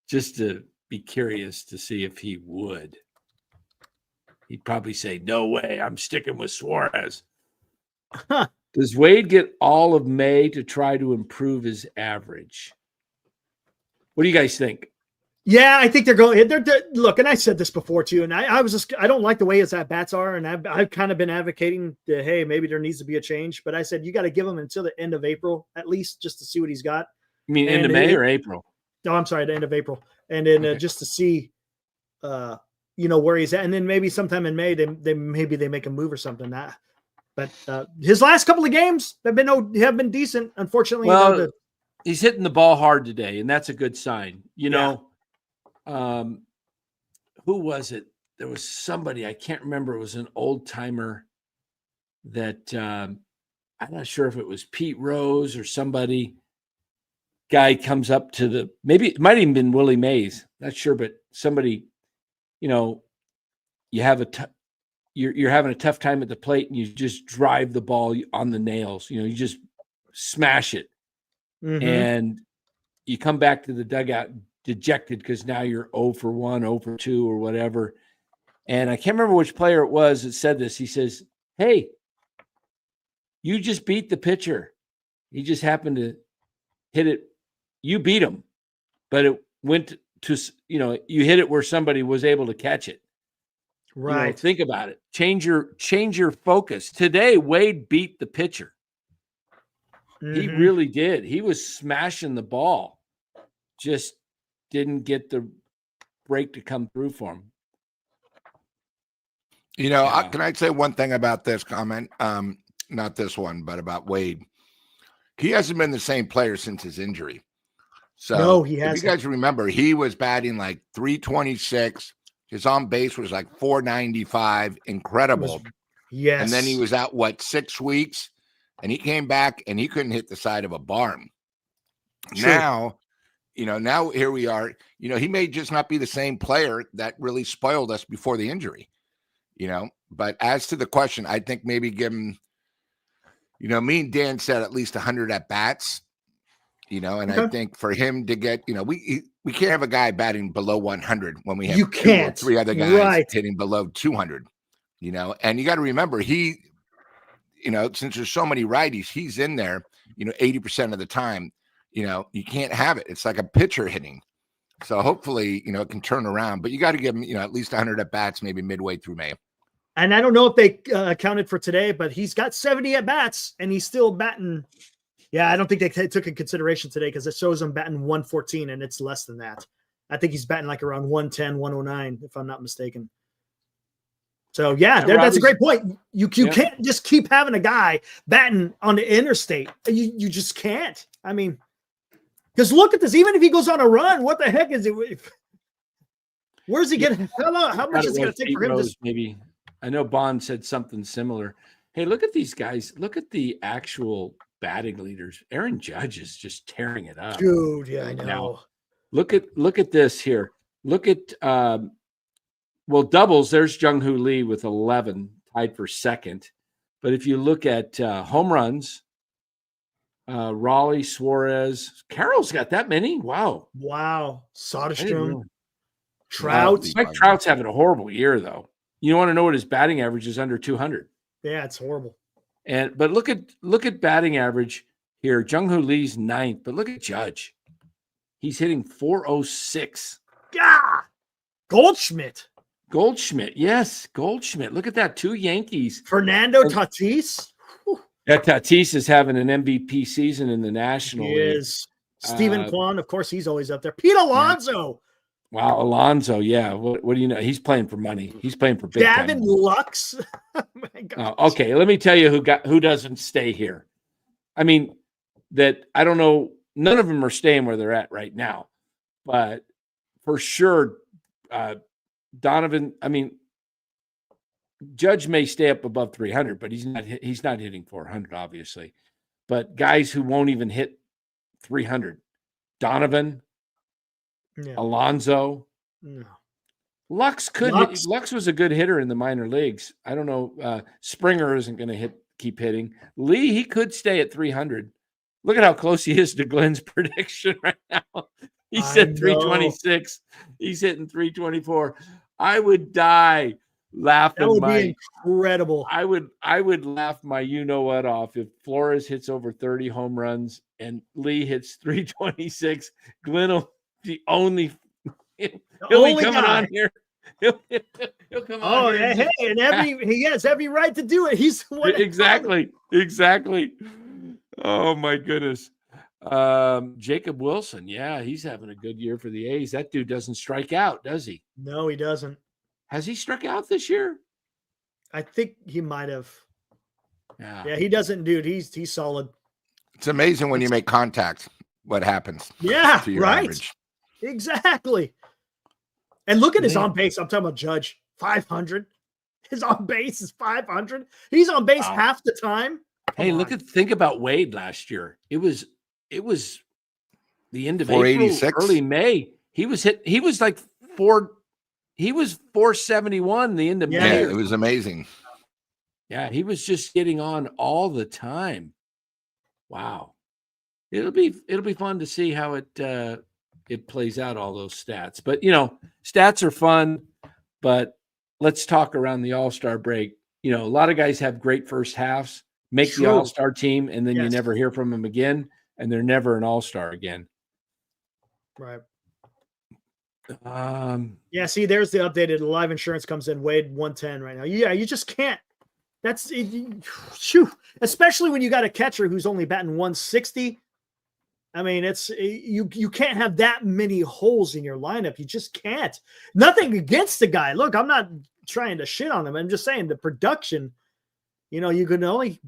just to be curious to see if he would. He'd probably say, no way, I'm sticking with Suarez. Does Wade get all of May to try to improve his average? What do you guys think? Yeah, I think they're going. They're look, and I said this before too, and I don't like the way his at bats are, and I've kind of been advocating that, hey, maybe there needs to be a change. But I said you got to give him until the end of April at least, just to see what he's got. You mean end of May or April? No, I'm sorry, the end of April, and then just to see, where he's at, and then maybe sometime in May they make a move or something. But his last couple of games have been decent. Unfortunately, he's hitting the ball hard today, and that's a good sign. Who was it? There was somebody, I can't remember. It was an old timer that I'm not sure if it was Pete Rose or somebody. Guy comes up to maybe it might even been Willie Mays. Not sure, but somebody, you have you're having a tough time at the plate and you just drive the ball on the nails. You just smash it. Mm-hmm. And you come back to the dugout dejected because now you're 0 for 1, 0 for 2 or whatever. And I can't remember which player it was that said this. He says, hey, you just beat the pitcher. He just happened to hit it. You beat him, but it went to, you hit it where somebody was able to catch it. Right. Think about it. Change your focus. Today, Wade beat the pitcher. Mm-hmm. He really did. He was smashing the ball. Just didn't get the break to come through for him. Can I say one thing about this comment? Not this one, but about Wade. He hasn't been the same player since his injury. So no, he hasn't. If you guys remember, he was batting like 326. His on base was like 495. Incredible. Yes. And then he was out, 6 weeks? And he came back and he couldn't hit the side of a barn. True. Now here we are. He may just not be the same player that really spoiled us before the injury. But as to the question, I think maybe give him, me and Dan said at least 100 at bats. And okay. I think for him to get, we can't have a guy batting below 100 when we have 2 or 3 other guys hitting below 200. And you got to remember he, since there's so many righties, he's in there, 80% of the time. You can't have it. It's like a pitcher hitting. So hopefully, it can turn around. But you got to give him, at least 100 at bats, maybe midway through May. And I don't know if they accounted for today, but he's got 70 at bats and he's still batting. Yeah, I don't think they took in consideration today because it shows him batting 114 and it's less than that. I think he's batting like around 110, 109, if I'm not mistaken. So, that's a great point. You can't just keep having a guy batting on the interstate. You just can't. I mean, because look at this. Even if he goes on a run, what the heck is it? Where's he getting? How much is it going to take for him to maybe? I know Bond said something similar. Hey, look at these guys. Look at the actual batting leaders. Aaron Judge is just tearing it up. Dude, yeah, I know. Now, look at this here. Look at doubles, there's Jung-Hoo Lee with 11, tied for second. But if you look at home runs, Raleigh, Suarez, Carroll's got that many. Wow. Soderstrom, Trout. Mike Trout's having a horrible year, though. You want to know what his batting average is? Under 200. Yeah, it's horrible. But look at batting average here. Jung-Hoo Lee's 9th, but look at Judge. He's hitting 406. Yeah. Goldschmidt, yes, Goldschmidt. Look at that. 2 Yankees. Fernando Tatis. Yeah, Tatis is having an MVP season in the National He League. is. Stephen Kwan, of course, he's always up there. Pete Alonso. Wow, Alonso. Yeah. What do you know? He's playing for money. He's playing for big Gavin time. Lux. Oh my God. Okay, let me tell you who doesn't stay here. I mean, that I don't know. None of them are staying where they're at right now, but for sure, Donovan. I mean, Judge may stay up above 300, but he's not hitting 400, obviously. But guys who won't even hit 300, Donovan, Alonso, no. Lux was a good hitter in the minor leagues. I don't know. Springer isn't going to keep hitting. Lee, he could stay at 300. Look at how close he is to Glenn's prediction right now. He said 326. He's hitting 324. I would die laughing. That would be incredible. I would laugh my you know what off if Flores hits over 30 home runs and Lee hits 326. Glenn will the only he'll be coming on here. He'll come on. Oh, yeah, hey, and he has every right to do it. He's exactly. Oh my goodness. Jacob Wilson, yeah, he's having a good year for the A's. That dude doesn't strike out, does he? No, he doesn't. Has he struck out this year? I think he might have. Yeah, he doesn't, dude. He's solid. It's amazing when you make contact, what happens. Yeah, to your right. average. Exactly. And look at his on base. I'm talking about Judge, 500. His on base is 500. He's on base half the time. Hey, think about Wade last year. It was the end of April, early May. He was like 471 the end of May. Yeah, it was amazing. Yeah, he was just getting on all the time. Wow. It'll be fun to see how it plays out, all those stats. But stats are fun, but let's talk around the All-Star break. A lot of guys have great first halves, make the All-Star team, and then you never hear from them again, and they're never an All-Star again. Right. See, there's the updated live insurance comes in Wade 110 right now. Yeah, you just can't. That's especially when you got a catcher who's only batting 160. I mean, it's you can't have that many holes in your lineup. You just can't. Nothing against the guy. Look, I'm not trying to shit on him. I'm just saying the production, you can only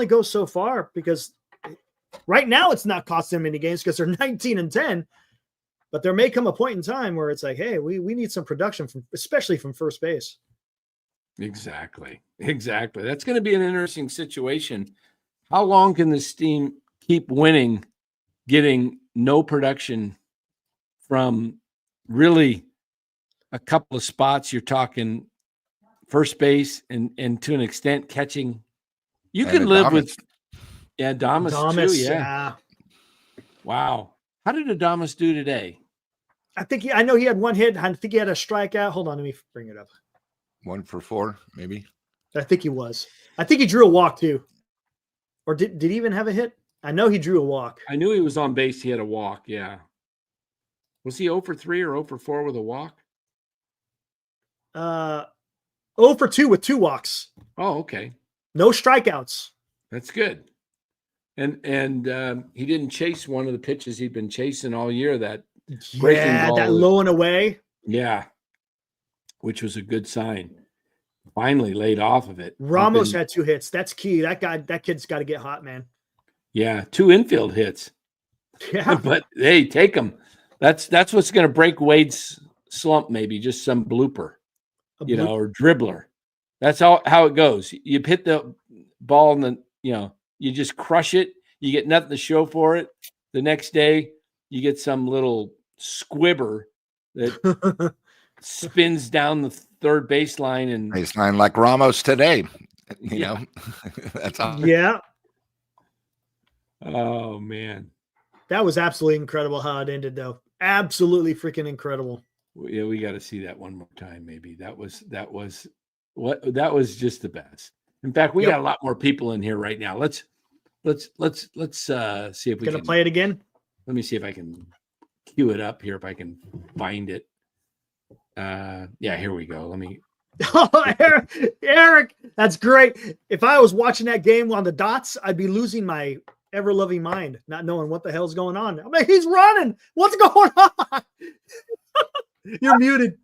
go so far because right now it's not costing them any games because they're 19-10. But there may come a point in time where it's like, hey, we need some production especially from first base. Exactly. That's going to be an interesting situation. How long can this team keep winning, getting no production from really a couple of spots? You're talking first base and to an extent catching. You can live with Adames too. Yeah. Wow. How did Adames do today? I know he had one hit. I think he had a strikeout. Hold on, let me bring it up. 1 for 4, maybe. I think he was. I think he drew a walk too. Or did he even have a hit? I know he drew a walk. I knew he was on base. He had a walk. Yeah. Was he 0 for 3 or 0 for 4 with a walk? 0 for 2 with 2 walks. Oh, okay. No strikeouts. That's good. And he didn't chase one of the pitches he'd been chasing all year. That breaking ball, that low and away. Yeah, which was a good sign. Finally laid off of it. Ramos had 2 hits. That's key. That kid's got to get hot, man. Yeah, 2 infield hits. Yeah, but hey, take them. That's what's going to break Wade's slump. Maybe just some blooper, or dribbler. That's how it goes. You hit the ball and then you just crush it. You get nothing to show for it. The next day, you get some little squibber that spins down the third baseline and baseline like Ramos today. That's all. Yeah. Oh man, that was absolutely incredible how it ended, though. Absolutely freaking incredible. Yeah, we got to see that one more time. Maybe that was That was just the best. In fact, we got a lot more people in here right now. Let's see if we can play it again. Let me see if I can cue it up here, if I can find it. Yeah, here we go. Let me. Oh, Eric, that's great. If I was watching that game on the dots, I'd be losing my ever-loving mind, not knowing what the hell's going on. I'm like, he's running. What's going on? You're muted.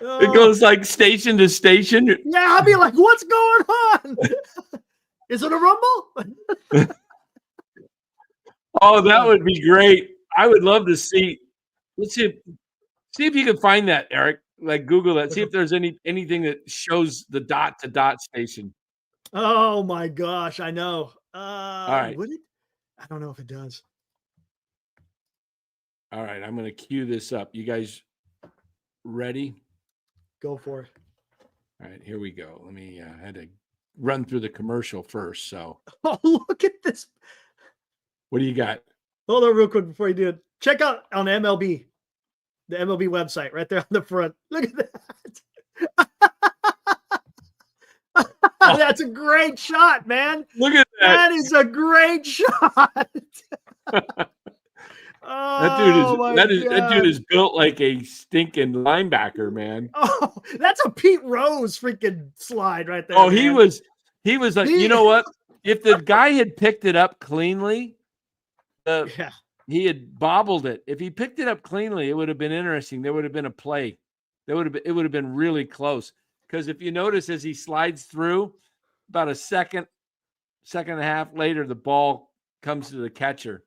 It goes like station to station. Yeah, I'll be like, what's going on? Is it a rumble? Oh, that would be great. I would love to see. Let's see if you can find that, Eric. Like Google that. See if there's anything that shows the dot to dot station. Oh my gosh, I know. All right. Would it? I don't know if it does. All right, I'm going to cue this up. You guys ready? Go for it. All right, here we go. Let me. I had to run through the commercial first. So. Oh, look at this. What do you got? Hold on real quick before you do it. Check out on MLB, the MLB website right there on the front. Look at that. That's a great shot, man. Look at that. That is a great shot. That dude is built like a stinking linebacker, man. Oh, that's a Pete Rose freaking slide right there. Oh, man. he was like, you know what? If the guy had picked it up cleanly, he had bobbled it. If he picked it up cleanly, it would have been interesting. There would have been a play. It would have been really close. Because if you notice, as he slides through, about a second and a half later, the ball comes to the catcher.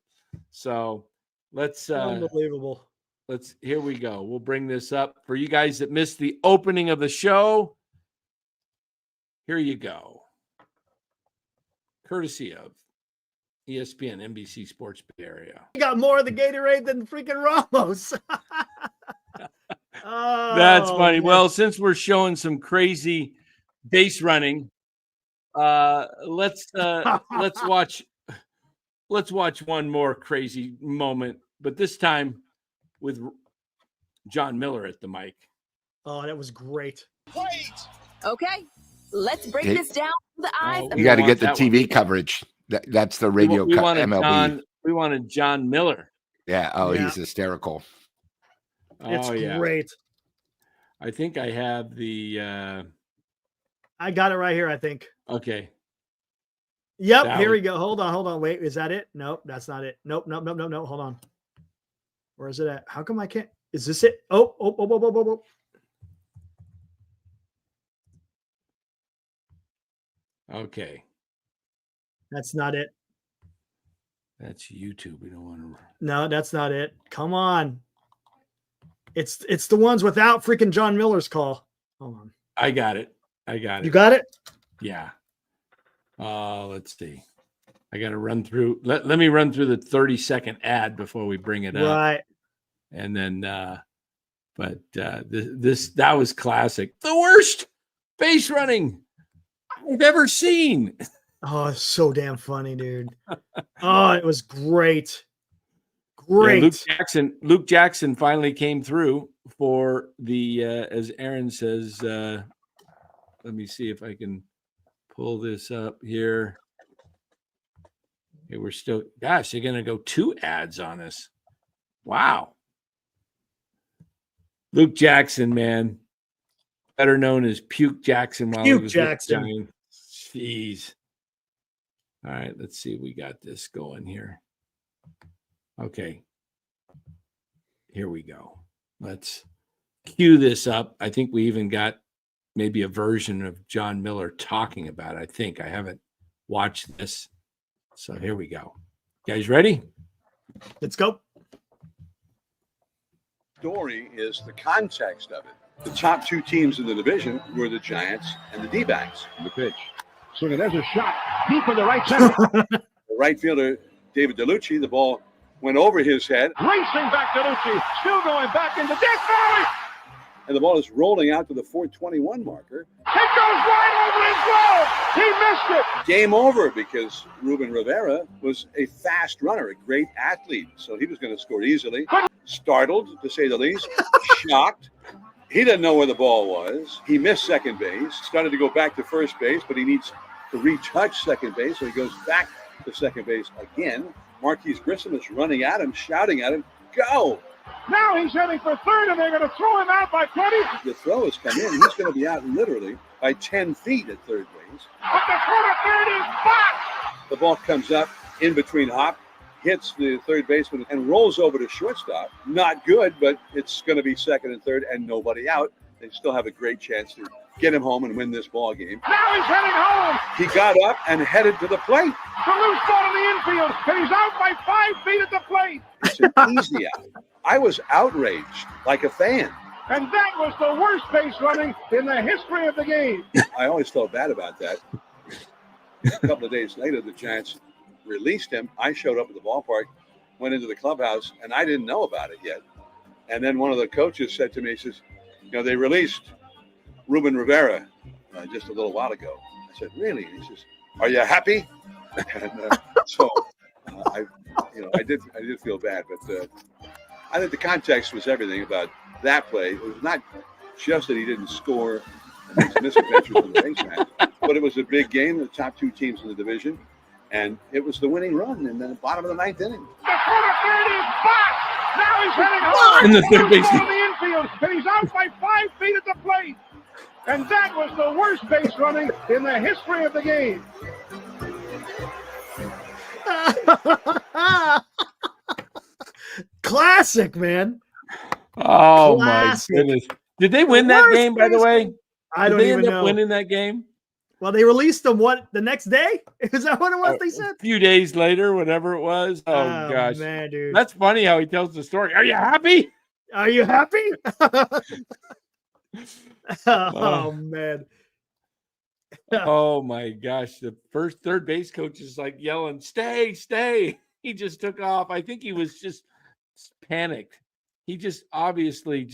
So let's unbelievable. Here we go. We'll bring this up for you guys that missed the opening of the show. Here you go. Courtesy of ESPN, NBC Sports Bay Area. You got more of the Gatorade than freaking Ramos. That's funny. Man. Well, since we're showing some crazy base running, let's watch one more crazy moment, but this time with John Miller at the mic. Oh, that was great. Wait. Okay, let's break this down to the eyes. You got to get the TV coverage. That's the radio MLB. We wanted John Miller. Yeah. Oh, yeah. He's hysterical. It's great. I think I have the. I got it right here. I think. Okay. Yep. Here we go. Hold on. Wait, is that it? Nope, that's not it. Nope. Hold on. Where is it at? How come I can't? Is this it? Oh. Okay. That's not it. That's YouTube. We don't want to. No, that's not it. Come on. It's the ones without freaking John Miller's call. Hold on. I got it. You got it? Yeah. Let's see. I got to run through. Let me run through the 30-second ad before we bring it up. Right. And then, that was classic. The worst base running I've ever seen. Oh, it's so damn funny, dude. Oh, it was great. Great. Yeah, Luke Jackson finally came through for the, as Aaron says, let me see if I can pull this up here. Okay, we're still, gosh, they're going to go 2 ads on us. Wow. Luke Jackson, man. Better known as Puke Jackson. Puke Jackson. Jeez. All right, let's see. We got this going here. Okay. Here we go. Let's cue this up. I think we even got maybe a version of John Miller talking about it. I think I haven't watched this. So here we go. You guys ready? Let's go. Story is the context of it. The top 2 teams in the division were the Giants and the D-backs. The pitch. Swinging, there's a shot deep in the right center. The right fielder, David DeLucci, the ball went over his head. Racing back DeLucci, still going back into Dick Valley. And the ball is rolling out to the 421 marker. It goes right over his glove. He missed it. Game over because Ruben Rivera was a fast runner, a great athlete. So he was going to score easily. Startled, to say the least. Shocked. He doesn't know where the ball was. He missed second base, started to go back to first base, but he needs to retouch second base, so he goes back to second base again. Marquise Grissom is running at him, shouting at him, go! Now he's heading for third, and they're going to throw him out by 20. The throw has come in. He's going to be out literally by 10 feet at third base. But the throw to third is blocked. The ball comes up in between hop, hits the third baseman, and rolls over to shortstop. Not good, but it's going to be second and third and nobody out. They still have a great chance to get him home and win this ball game. Now he's heading home. He got up and headed to the plate. The loose ball in the infield, and he's out by 5 feet at the plate. It's an easy out. I was outraged like a fan. And that was the worst base running in the history of the game. I always felt bad about that. A couple of days later, the Giants released him. I showed up at the ballpark, went into the clubhouse, and I didn't know about it yet. And then one of the coaches said to me, he says, they released Ruben Rivera just a little while ago. I said, really? And he says, are you happy? And I did feel bad, but I think the context was everything about that play. It was not just that he didn't score and these misadventures in the base match, but it was a big game, the top two teams in the division, and it was the winning run in the bottom of the ninth inning. The throw to third is blocked. Now he's heading home. In the third base. In the infield, and he's out by 5 feet at the plate. And that was the worst base running in the history of the game. Classic, man. Oh Classic. my goodness! Did they win that worst game? By the base- way, I don't did they even end up know. winning that game? Well, they released them the next day? Is that what it was they said? A few days later, whatever it was. Oh gosh, man, dude. that's funny how he tells the story. Are you happy? Are you happy? Oh man. Oh my gosh, the third base coach is like yelling, "Stay, stay!" He just took off. I think he was just panicked. He just obviously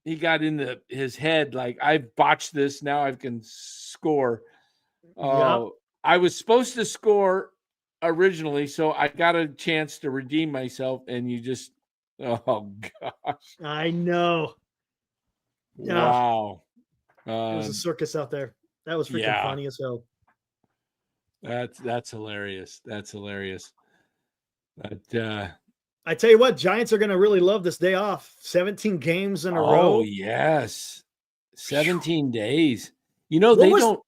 he got into his head like, I've botched this. Now I can score. Yep. I was supposed to score originally, so I got a chance to redeem myself, and you just, oh gosh, I know. wow. It was a circus out there. That was freaking yeah. funny as hell. That's hilarious. That's hilarious. But I tell you what, Giants are going to really love this day off. 17 games in a row. oh yes, 17 days. They don't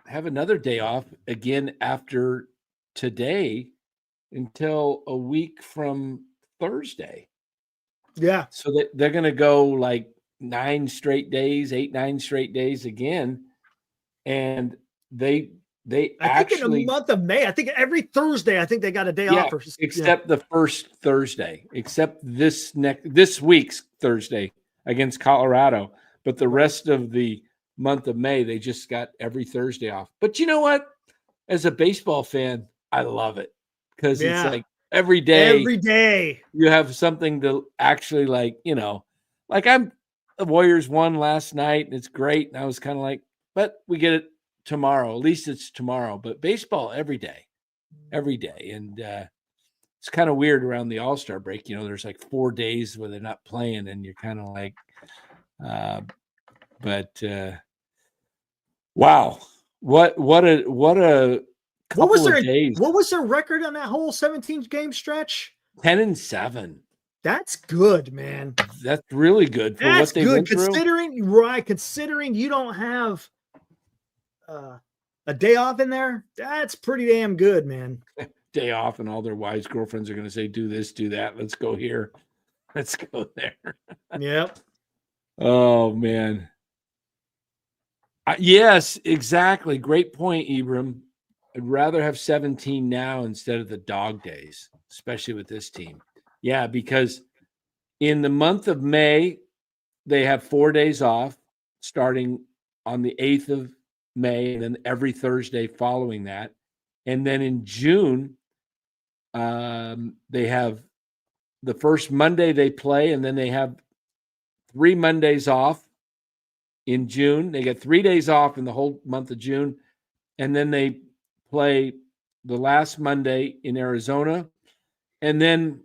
have another day off again after today until a week from Thursday. Yeah. So they're going to go like 9 straight days, 8-9 straight days again, and they I think in the month of May, I think every Thursday, I think they got a day off. Except the first Thursday, except this week's Thursday against Colorado. But the rest of the month of May, they just got every Thursday off. But you know what? As a baseball fan, I love it because it's like every day you have something to actually like the Warriors won last night and it's great. And I was kind of like, but we get it tomorrow. At least it's tomorrow. But baseball every day. And it's kind of weird around the All-Star break. There's like 4 days where they're not playing and you're kind of like, wow. What a couple of days. What was their record on that whole 17 game stretch? 10-7. That's good, man. That's really good for what they went through. Considering you don't have a day off in there, that's pretty damn good, man. Day off, and all their wives' girlfriends are going to say, do this, do that. Let's go here. Let's go there. Yep. Oh, man. Yes, exactly. Great point, Ibram. I'd rather have 17 now instead of the dog days, especially with this team. Yeah, because in the month of May, they have 4 days off starting on the 8th of May and then every Thursday following that. And then in June, they have the first Monday they play, and then they have 3 Mondays off in June. They get 3 days off in the whole month of June. And then they play the last Monday in Arizona. And then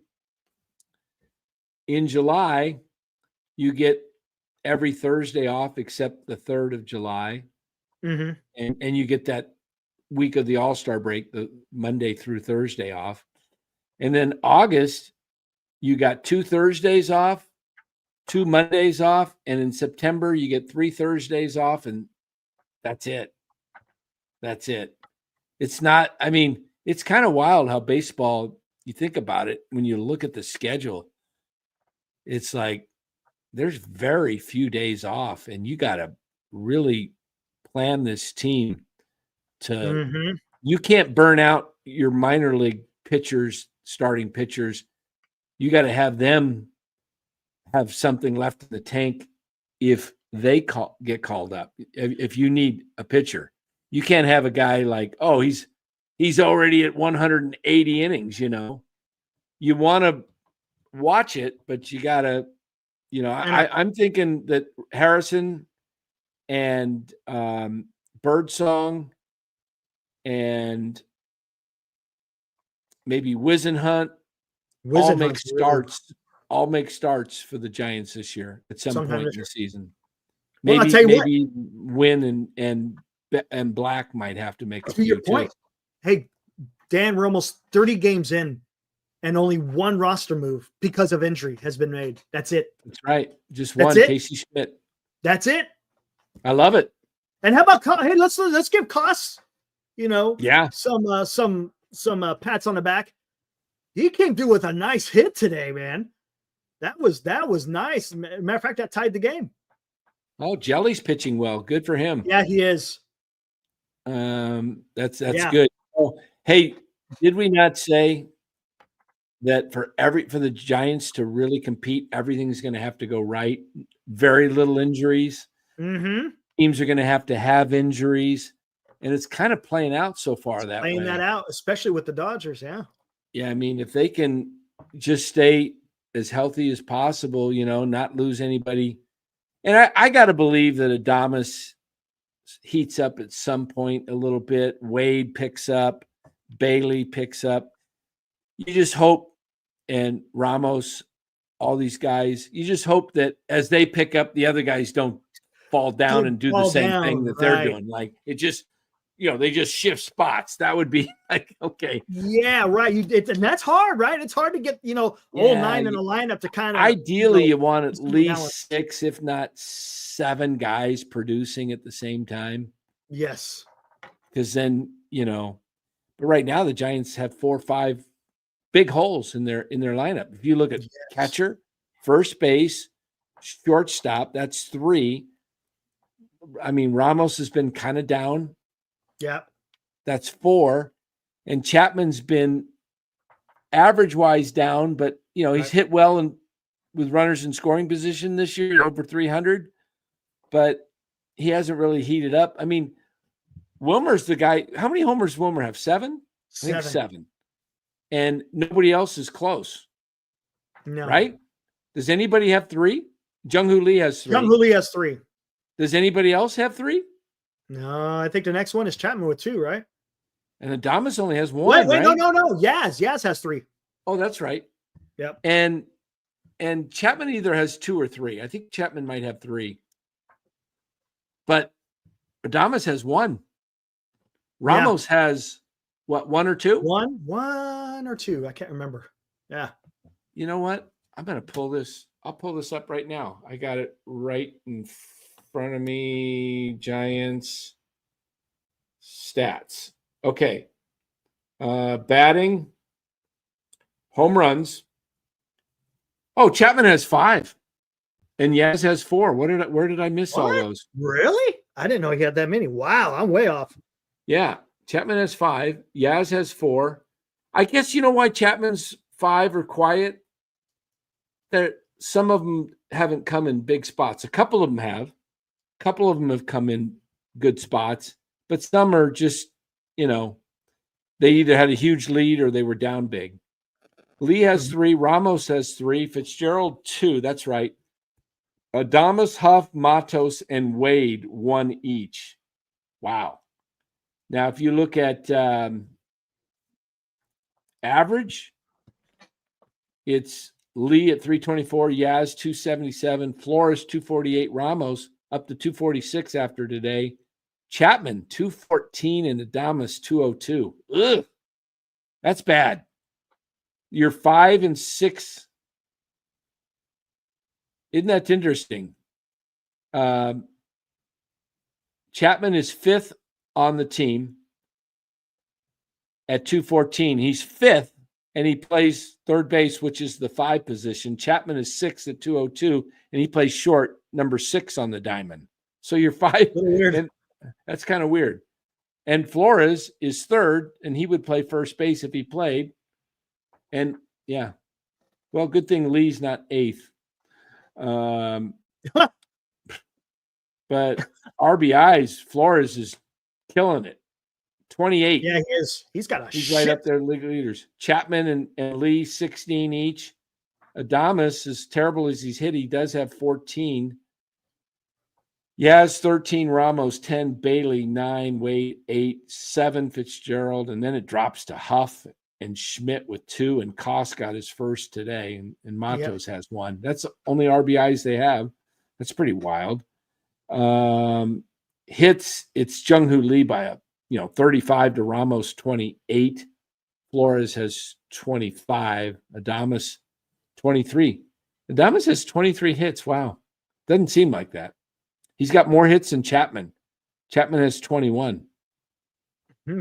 in July, you get every Thursday off except the 3rd of July. Mm-hmm. And you get that week of the All-Star break, the Monday through Thursday off. And then August, you got 2 Thursdays off, 2 Mondays off, and in September you get 3 Thursdays off, and that's it. That's it. It's not, I mean, it's kind of wild how baseball, you think about it, when you look at the schedule, it's like there's very few days off, and you got to really plan this team to, you can't burn out your minor league pitchers, starting pitchers. You got to have them have something left in the tank if they get called up. If you need a pitcher, you can't have a guy like, oh, he's already at 180 innings. You know, you want to watch it, but you got to, you know, I'm thinking that Harrison and Birdsong and maybe Wisenhunt all make starts for the Giants this year at some point in the season. Maybe, I'll tell you maybe Wynn and Black might have to make a few. To your point, hey, Dan, we're almost 30 games in, and only one roster move because of injury has been made. That's it. That's right. Just one. Casey Schmidt. That's it. I love it. And how about hey? Let's give Koss, you know, some pats on the back. He came through with a nice hit today, man. That was nice. Matter of fact, that tied the game. Oh, Jelly's pitching well. Good for him. Yeah, he is. That's good. Oh, hey, did we not say that for the Giants to really compete, everything's going to have to go right? Very little injuries. Mm-hmm. Teams are going to have injuries, and it's kind of playing out so far that way. Playing that out, especially with the Dodgers. Yeah. Yeah. I mean, if they can just stay as healthy as possible, you know, not lose anybody. And I got to believe that Adames heats up at some point a little bit. Wade picks up. Bailey picks up. You just hope, and Ramos, all these guys, you just hope that as they pick up, the other guys don't fall down and do the same thing that they're doing. Like it just, you know, they just shift spots. That would be like, okay. Yeah, right. And that's hard, right? It's hard to get, you know, all 9 in a lineup to kind of. Ideally, you want at least 6, if not 7 guys producing at the same time. Yes. Because then, you know, but right now the Giants have 4 or 5 big holes in their lineup. If you look at catcher, first base, shortstop, that's 3. I mean, Ramos has been kind of down. Yeah. That's 4. And Chapman's been average-wise down, but, you know, he's hit well with runners in scoring position this year, over 300. But he hasn't really heated up. I mean, Wilmer's the guy. How many homers does Wilmer have? 7? I think 7. And nobody else is close. No. Right? Does anybody have 3? Jung-Hoo Lee has 3. Jung-Hoo Lee has 3. Does anybody else have 3? No, I think the next one is Chapman with 2, right? And Adames only has 1. Wait, right? no. Yaz has 3. Oh, that's right. Yep. And Chapman either has 2 or 3. I think Chapman might have 3. But Adames has 1. Ramos has what, 1 or 2? 1 or 2. I can't remember. Yeah. You know what? I'm going to pull this. I'll pull this up right now. I got it right in front of me. Giants stats. Okay. Batting, home runs. Oh, Chapman has 5. And Yaz has 4. Where did I miss all those? Really? I didn't know he had that many. Wow, I'm way off. Yeah. Chapman has 5. Yaz has 4. I guess you know why Chapman's 5 are quiet? Some of them haven't come in big spots. A couple of them have. A couple of them have come in good spots. But some are just, you know, they either had a huge lead or they were down big. Lee has 3. Ramos has 3. Fitzgerald 2. That's right. Adames, Huff, Matos, and Wade 1 each. Wow. Now, if you look at average, it's Lee at 324, Yaz 277, Flores 248, Ramos up to 246 after today. Chapman 214 and Adames 202. Ugh, that's bad. You're 5 and 6. Isn't that interesting? Chapman is 5th on the team at 214. He's 5th, and he plays third base, which is the 5 position. Chapman is 6th at 202, and he plays short, number 6 on the diamond. So you're 5. Weird. That's kind of weird. And Flores is 3rd, and he would play first base if he played. And yeah, well, good thing Lee's not 8th. But RBIs, Flores is killing it. 28. Yeah, he is. He's got a He's right up there, league leaders. Chapman and Lee, 16 each. Adames, as terrible as he's hit, he does have 14. Yaz, 13. Ramos, 10. Bailey, 9. Wade, 8. 7. Fitzgerald. And then it drops to Huff and Schmidt with 2. And Koss got his first today. And Matos has 1. That's the only RBIs they have. That's pretty wild. Hits, it's Jung-Hoo Lee by 35 to Ramos 28. Flores has 25. Adames 23. Adames has 23 hits. Wow. Doesn't seem like that. He's got more hits than Chapman. Chapman has 21.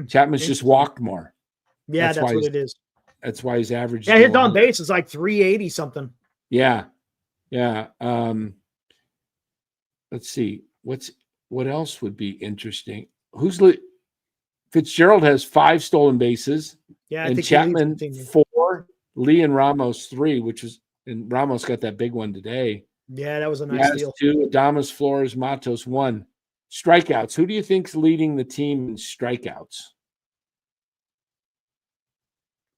Chapman's just walked more. Yeah, that's what it is. That's why his average. Yeah, hit on base is like 380 something. Yeah. Yeah. Let's see. What else would be interesting? Fitzgerald has 5 stolen bases. Yeah, I and think Chapman 4, Lee and Ramos 3, and Ramos got that big one today. Yeah, that was a nice deal. 2, Adames, Flores, Matos 1. Strikeouts. Who do you think's leading the team in strikeouts?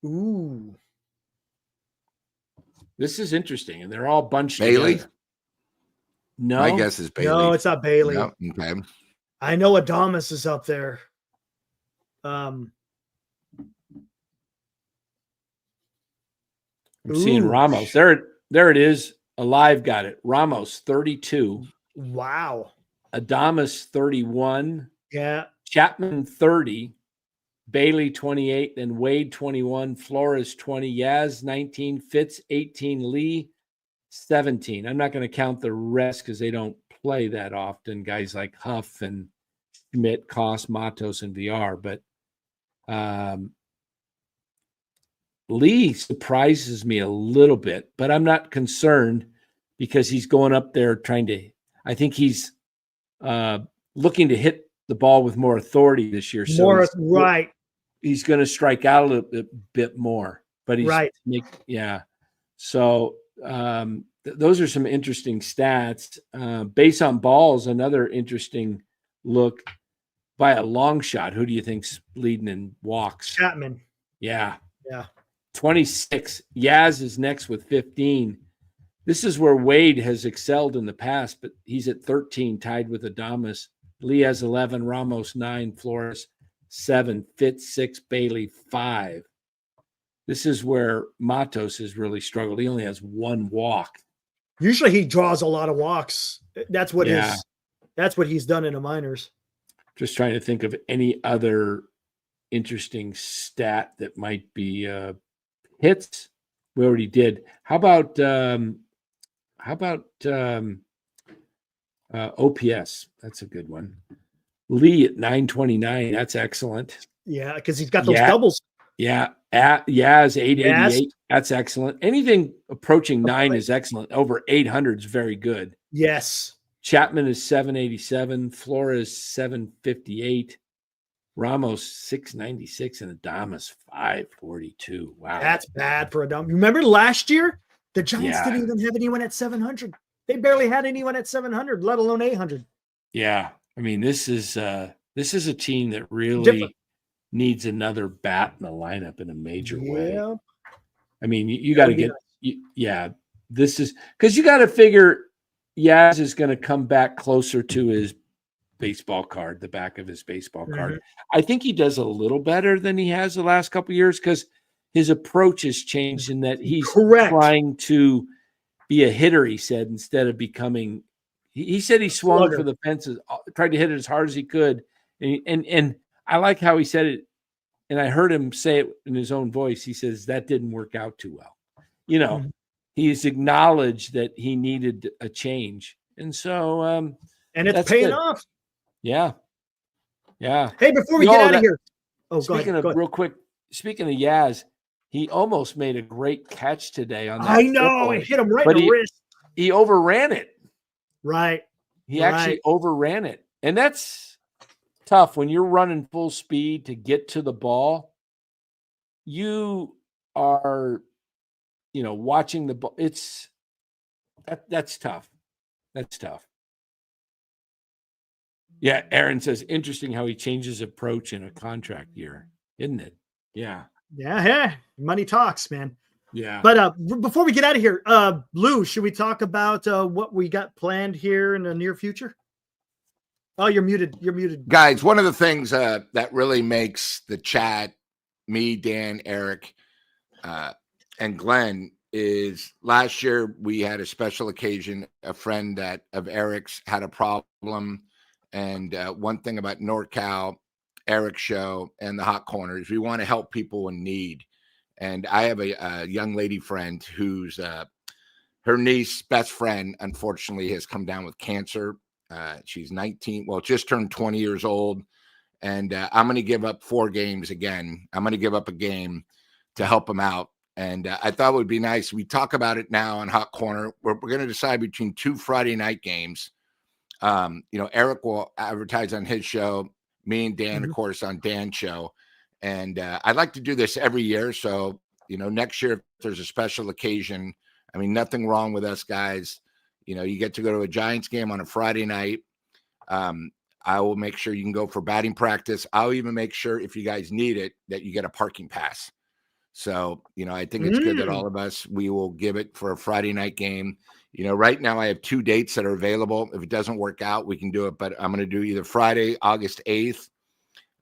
Ooh. This is interesting, and they're all bunched Bailey? together. No. My guess is Bailey. No, it's not Bailey. No? Okay. I know Adames is up there. I'm seeing Ramos. There it is. Alive got it. Ramos, 32. Wow. Adames, 31. Yeah. Chapman, 30. Bailey, 28. Then Wade, 21. Flores, 20. Yaz, 19. Fitz, 18. Lee, 17. I'm not going to count the rest because they don't play that often. Guys like Huff and Schmidt, Koss, Matos, and VR. But Lee surprises me a little bit, but I'm not concerned because he's going up there I think he's looking to hit the ball with more authority this year. So he's going to strike out a little bit more, but he's right. So those are some interesting stats. Base on balls, another interesting look by a long shot. Who do you think's leading in walks? Chapman. Yeah. 26. Yaz is next with 15. This is where Wade has excelled in the past, but he's at 13, tied with Adames. Lee has 11, Ramos 9, Flores 7, Fitz 6, Bailey 5. This is where Matos has really struggled. He only has 1 walk. Usually he draws a lot of walks. That's what he's done in the minors. Just trying to think of any other interesting stat that might be hits. We already did. How about OPS? That's a good one. Lee at 929. That's excellent. Yeah, because he's got those doubles. Yeah. Yaz 888. That's excellent. Anything approaching 9 is excellent. Over 800 is very good. Yes. Chapman is 787. Flores 758. Ramos 696 and Adames 542. Wow. That's bad for Adames. Remember last year? The Giants didn't even have anyone at 700. They barely had anyone at 700, let alone 800. Yeah. I mean, this is a team that really needs another bat in the lineup in a major way. I mean, you got to get this is because you got to figure Yaz is going to come back closer to his baseball card, the back of his baseball card. I think he does a little better than he has the last couple of years because his approach has changed in that he's Correct. trying to be a hitter, he said, instead of becoming, he said he swung Slugger. for the fences, tried to hit it as hard as he could. And I like how he said it. And I heard him say it in his own voice. He says that didn't work out too well. You know, he's acknowledged that he needed a change. And so, and it's that's paying good. off. Yeah. Yeah. Hey, before we get out of here. Oh, speaking go ahead. real quick, speaking of Yaz, he almost made a great catch today on that. I know, triple, it hit him right but in the wrist. He overran it. Right. He actually overran it. And that's tough when you're running full speed to get to the ball. You are, watching the ball. That's tough. That's tough. Yeah, Aaron says, interesting how he changes approach in a contract year, isn't it? Yeah. Yeah. Money talks, man. Yeah. But before we get out of here, Lou, should we talk about what we got planned here in the near future? Oh, you're muted. You're muted. Guys, one of the things that really makes the chat, me, Dan, Eric, and Glenn, is last year we had a special occasion. A friend of Eric's had a problem. And one thing about NorCal, Eric's show, and the Hot Corners, we want to help people in need. And I have a young lady friend who's her niece, best friend, unfortunately, has come down with cancer. She's 19, just turned 20 years old. And I'm going to give up 4 games again. I'm going to give up a game to help them out. And I thought it would be nice. We talk about it now on Hot Corner. We're going to decide between 2 Friday night games. Eric will advertise on his show, me and Dan, of course, on Dan's show. And I'd like to do this every year. So, next year, if there's a special occasion, I mean, nothing wrong with us guys. You get to go to a Giants game on a Friday night. I will make sure you can go for batting practice. I'll even make sure, if you guys need it, that you get a parking pass. So, I think it's good that all of us, we will give it for a Friday night game. Right now I have 2 dates that are available. If it doesn't work out, we can do it. But I'm going to do either Friday, August 8th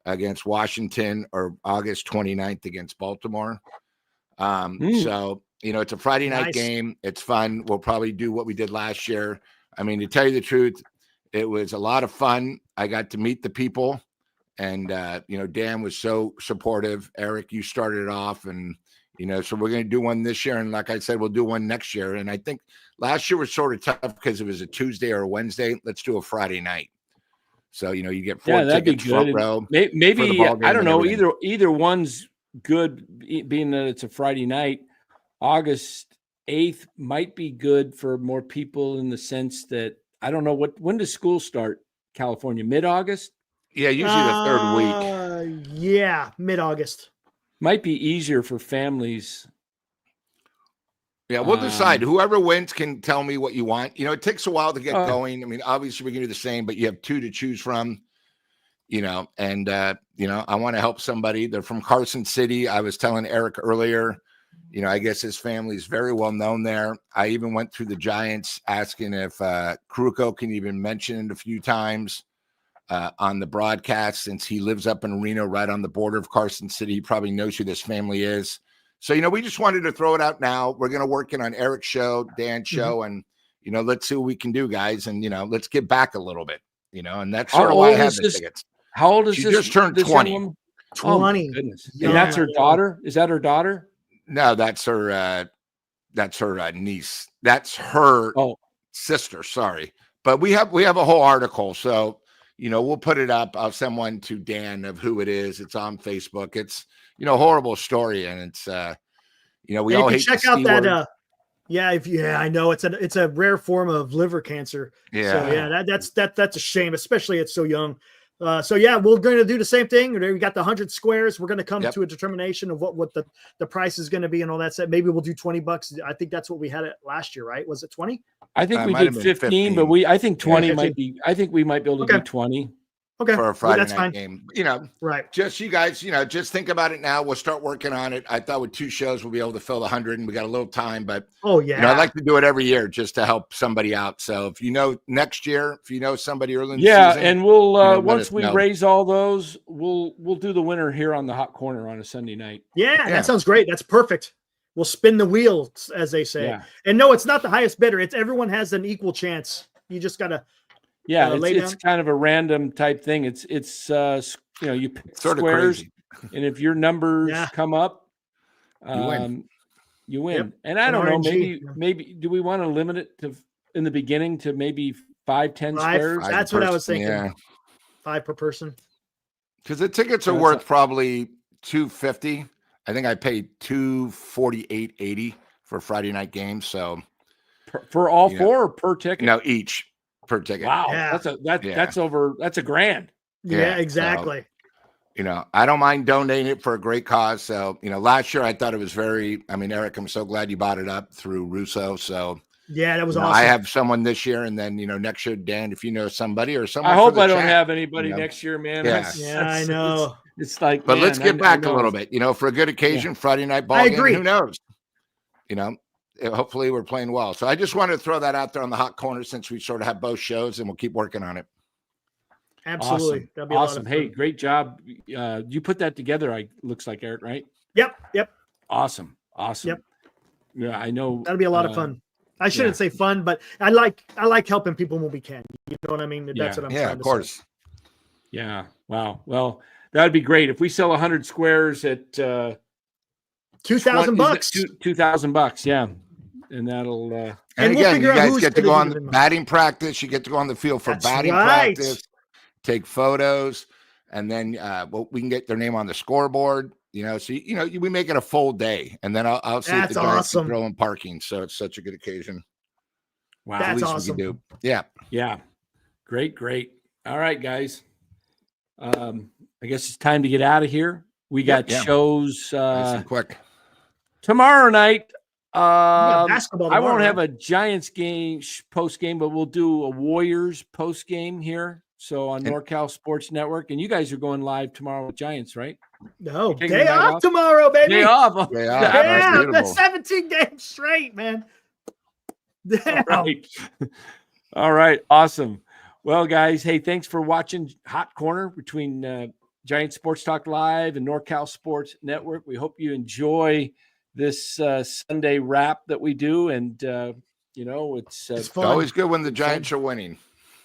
against Washington, or August 29th against Baltimore. So, it's a Friday night game. It's fun. We'll probably do what we did last year. I mean, to tell you the truth, it was a lot of fun. I got to meet the people. And, Dan was so supportive. Eric, you started it off, and, so we're going to do one this year. And like I said, we'll do one next year. And I think last year was sort of tough because it was a Tuesday or a Wednesday. Let's do a Friday night. So, you get 4 tickets front row. Maybe I don't know. Either one's good, being that it's a Friday night. August 8th might be good for more people in the sense that, I don't know when does school start? California, mid-August? Yeah, usually the 3rd week. Yeah, mid-August. Might be easier for families. Yeah, we'll decide. Whoever wins can tell me what you want. It takes a while to get going. I mean, obviously we can do the same, but you have 2 to choose from, and, I want to help somebody. They're from Carson City. I was telling Eric earlier, I guess his family is very well known there. I even went through the Giants asking if Kruko can even mention it a few times on the broadcast, since he lives up in Reno, right on the border of Carson City. He probably knows who this family is. So, we just wanted to throw it out now. We're going to work in on Eric's show, Dan's show, and, let's see what we can do, guys. And, let's get back a little bit, and that's sort of why I have the tickets. How old is she this? She just turned 20. 20. Oh, goodness. And that's her daughter? Is that her daughter? No, that's her niece. That's her sister. Sorry. But we have a whole article. So, we'll put it up. I'll send one to Dan of who it is. It's on Facebook. It's, horrible story. And it's, we all hate to check out that. I know it's a rare form of liver cancer. Yeah. So that's a shame, especially it's so young. We're going to do the same thing. We got the 100 squares. We're going to come to a determination of what the price is going to be and all that stuff. Maybe we'll do $20. I think that's what we had it last year, right? Was it 20? I think we did 15, but I think 20 might be. I think we might be able to do 20. Okay. for a Friday that's night fine. game. Right. Just you guys, just think about it now. We'll start working on it. I thought with 2 shows we'll be able to fill the 100, and we got a little time. But Oh yeah. I'd like to do it every year just to help somebody out. So if next year, if somebody early in the season, and we'll let once us we know. raise all those, we'll do the winner here on the Hot Corner on a Sunday night. Yeah, that sounds great. That's perfect. We'll spin the wheel, as they say. Yeah. And no, it's not the highest bidder. It's everyone has an equal chance. You just gotta it's kind of a random type thing. It's you pick sort of squares, crazy. and if your numbers come up, you win. Yep. And I don't know, RNG. maybe do we want to limit it to in the beginning to maybe 5-10 squares? That's what I was thinking. Yeah. 5 per person. Because the tickets are worth probably $250. I think I paid $248.80 for a Friday night game. So for all 4 or per ticket? No, each per ticket. Wow, Yeah. that's $1,000. Yeah, exactly. So, I don't mind donating it for a great cause. So, last year I thought it was Eric, I'm so glad you bought it up through Russo. So yeah, that was awesome. I have someone this year, and then next year, Dan, if you know somebody or someone. I hope I don't have anybody next year, man. Yeah, I know. It's like, but let's get back a little bit, for a good occasion, Friday night ball game. Agree. Who knows? Hopefully we're playing well. So I just wanted to throw that out there on the Hot Corner since we sort of have both shows, and we'll keep working on it. Absolutely. Awesome. That'd be awesome. Hey, great job. You put that together, looks like, Eric, right? Yep. Awesome. Yep. Yeah, I know. That'll be a lot of fun. I shouldn't say fun, but I like helping people when we can. You know what I mean? That's what I'm trying to say. Yeah, of course. Yeah. Wow. Well, that'd be great if we sell 100 squares at $2,000. $2,000. Yeah. And that'll and we'll again, you guys get to go on the money. batting practice. You get to go on the field for batting practice, take photos, and then we can get their name on the scoreboard. So we make it a full day, and then I'll see if the Giants can throw in parking. So it's such a good occasion. Wow, that's awesome. awesome. We can do. Yeah. Great. All right, guys. I guess it's time to get out of here. We got shows nice and quick tomorrow night. Basketball I won't have a Giants game post game, but we'll do a Warriors post game here. So on NorCal Sports Network, and you guys are going live tomorrow with Giants, right? No, day off tomorrow, baby. Day off. Yeah, that's 17 games straight, man. Damn. All right. Awesome. Well, guys, hey, thanks for watching Hot Corner between Giants Sports Talk Live and NorCal Sports Network. We hope you enjoy this Sunday wrap that we do, and it's always good when the Giants are winning.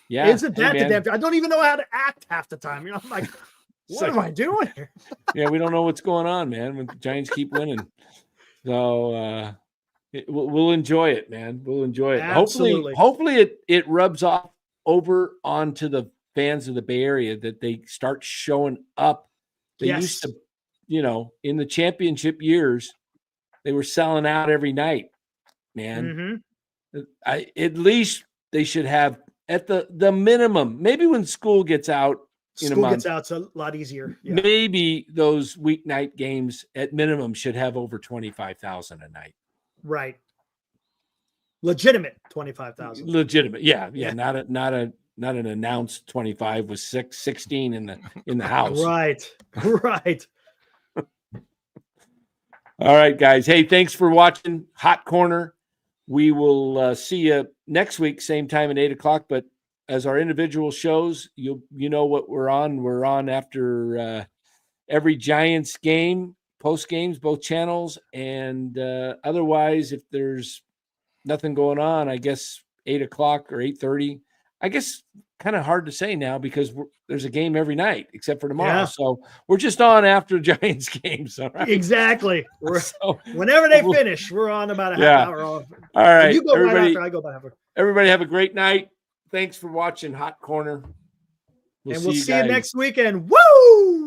Yeah, isn't that the damn? I don't even know how to act half the time. I'm like, what am I doing here? Yeah, we don't know what's going on, man. When the Giants keep winning, so we'll enjoy it, man. We'll enjoy it. Absolutely. Hopefully, it rubs off over onto the fans of the Bay Area that they start showing up. They used to, in the championship years, they were selling out every night, man. At least they should have at the minimum. Maybe when school gets out in a month, gets out, it's a lot easier. Yeah. Maybe those weeknight games at minimum should have over 25,000 a night. Right. Legitimate 25,000. Legitimate, yeah. Not an announced 25 with 16 in the house. Right. All right, guys. Hey, thanks for watching Hot Corner. We will see you next week, same time at 8:00. But as our individual shows, you know what we're on. We're on after every Giants game, post games, both channels, and otherwise, if there's nothing going on, I guess 8:00 or 8:30. I guess kind of hard to say now because there's a game every night except for tomorrow. Yeah. So we're just on after Giants games. All right. Exactly. Whenever they finish, we're on about a half hour off. All right. You go right after, I go about half hour. Everybody have a great night. Thanks for watching Hot Corner. We'll see you next weekend. Woo!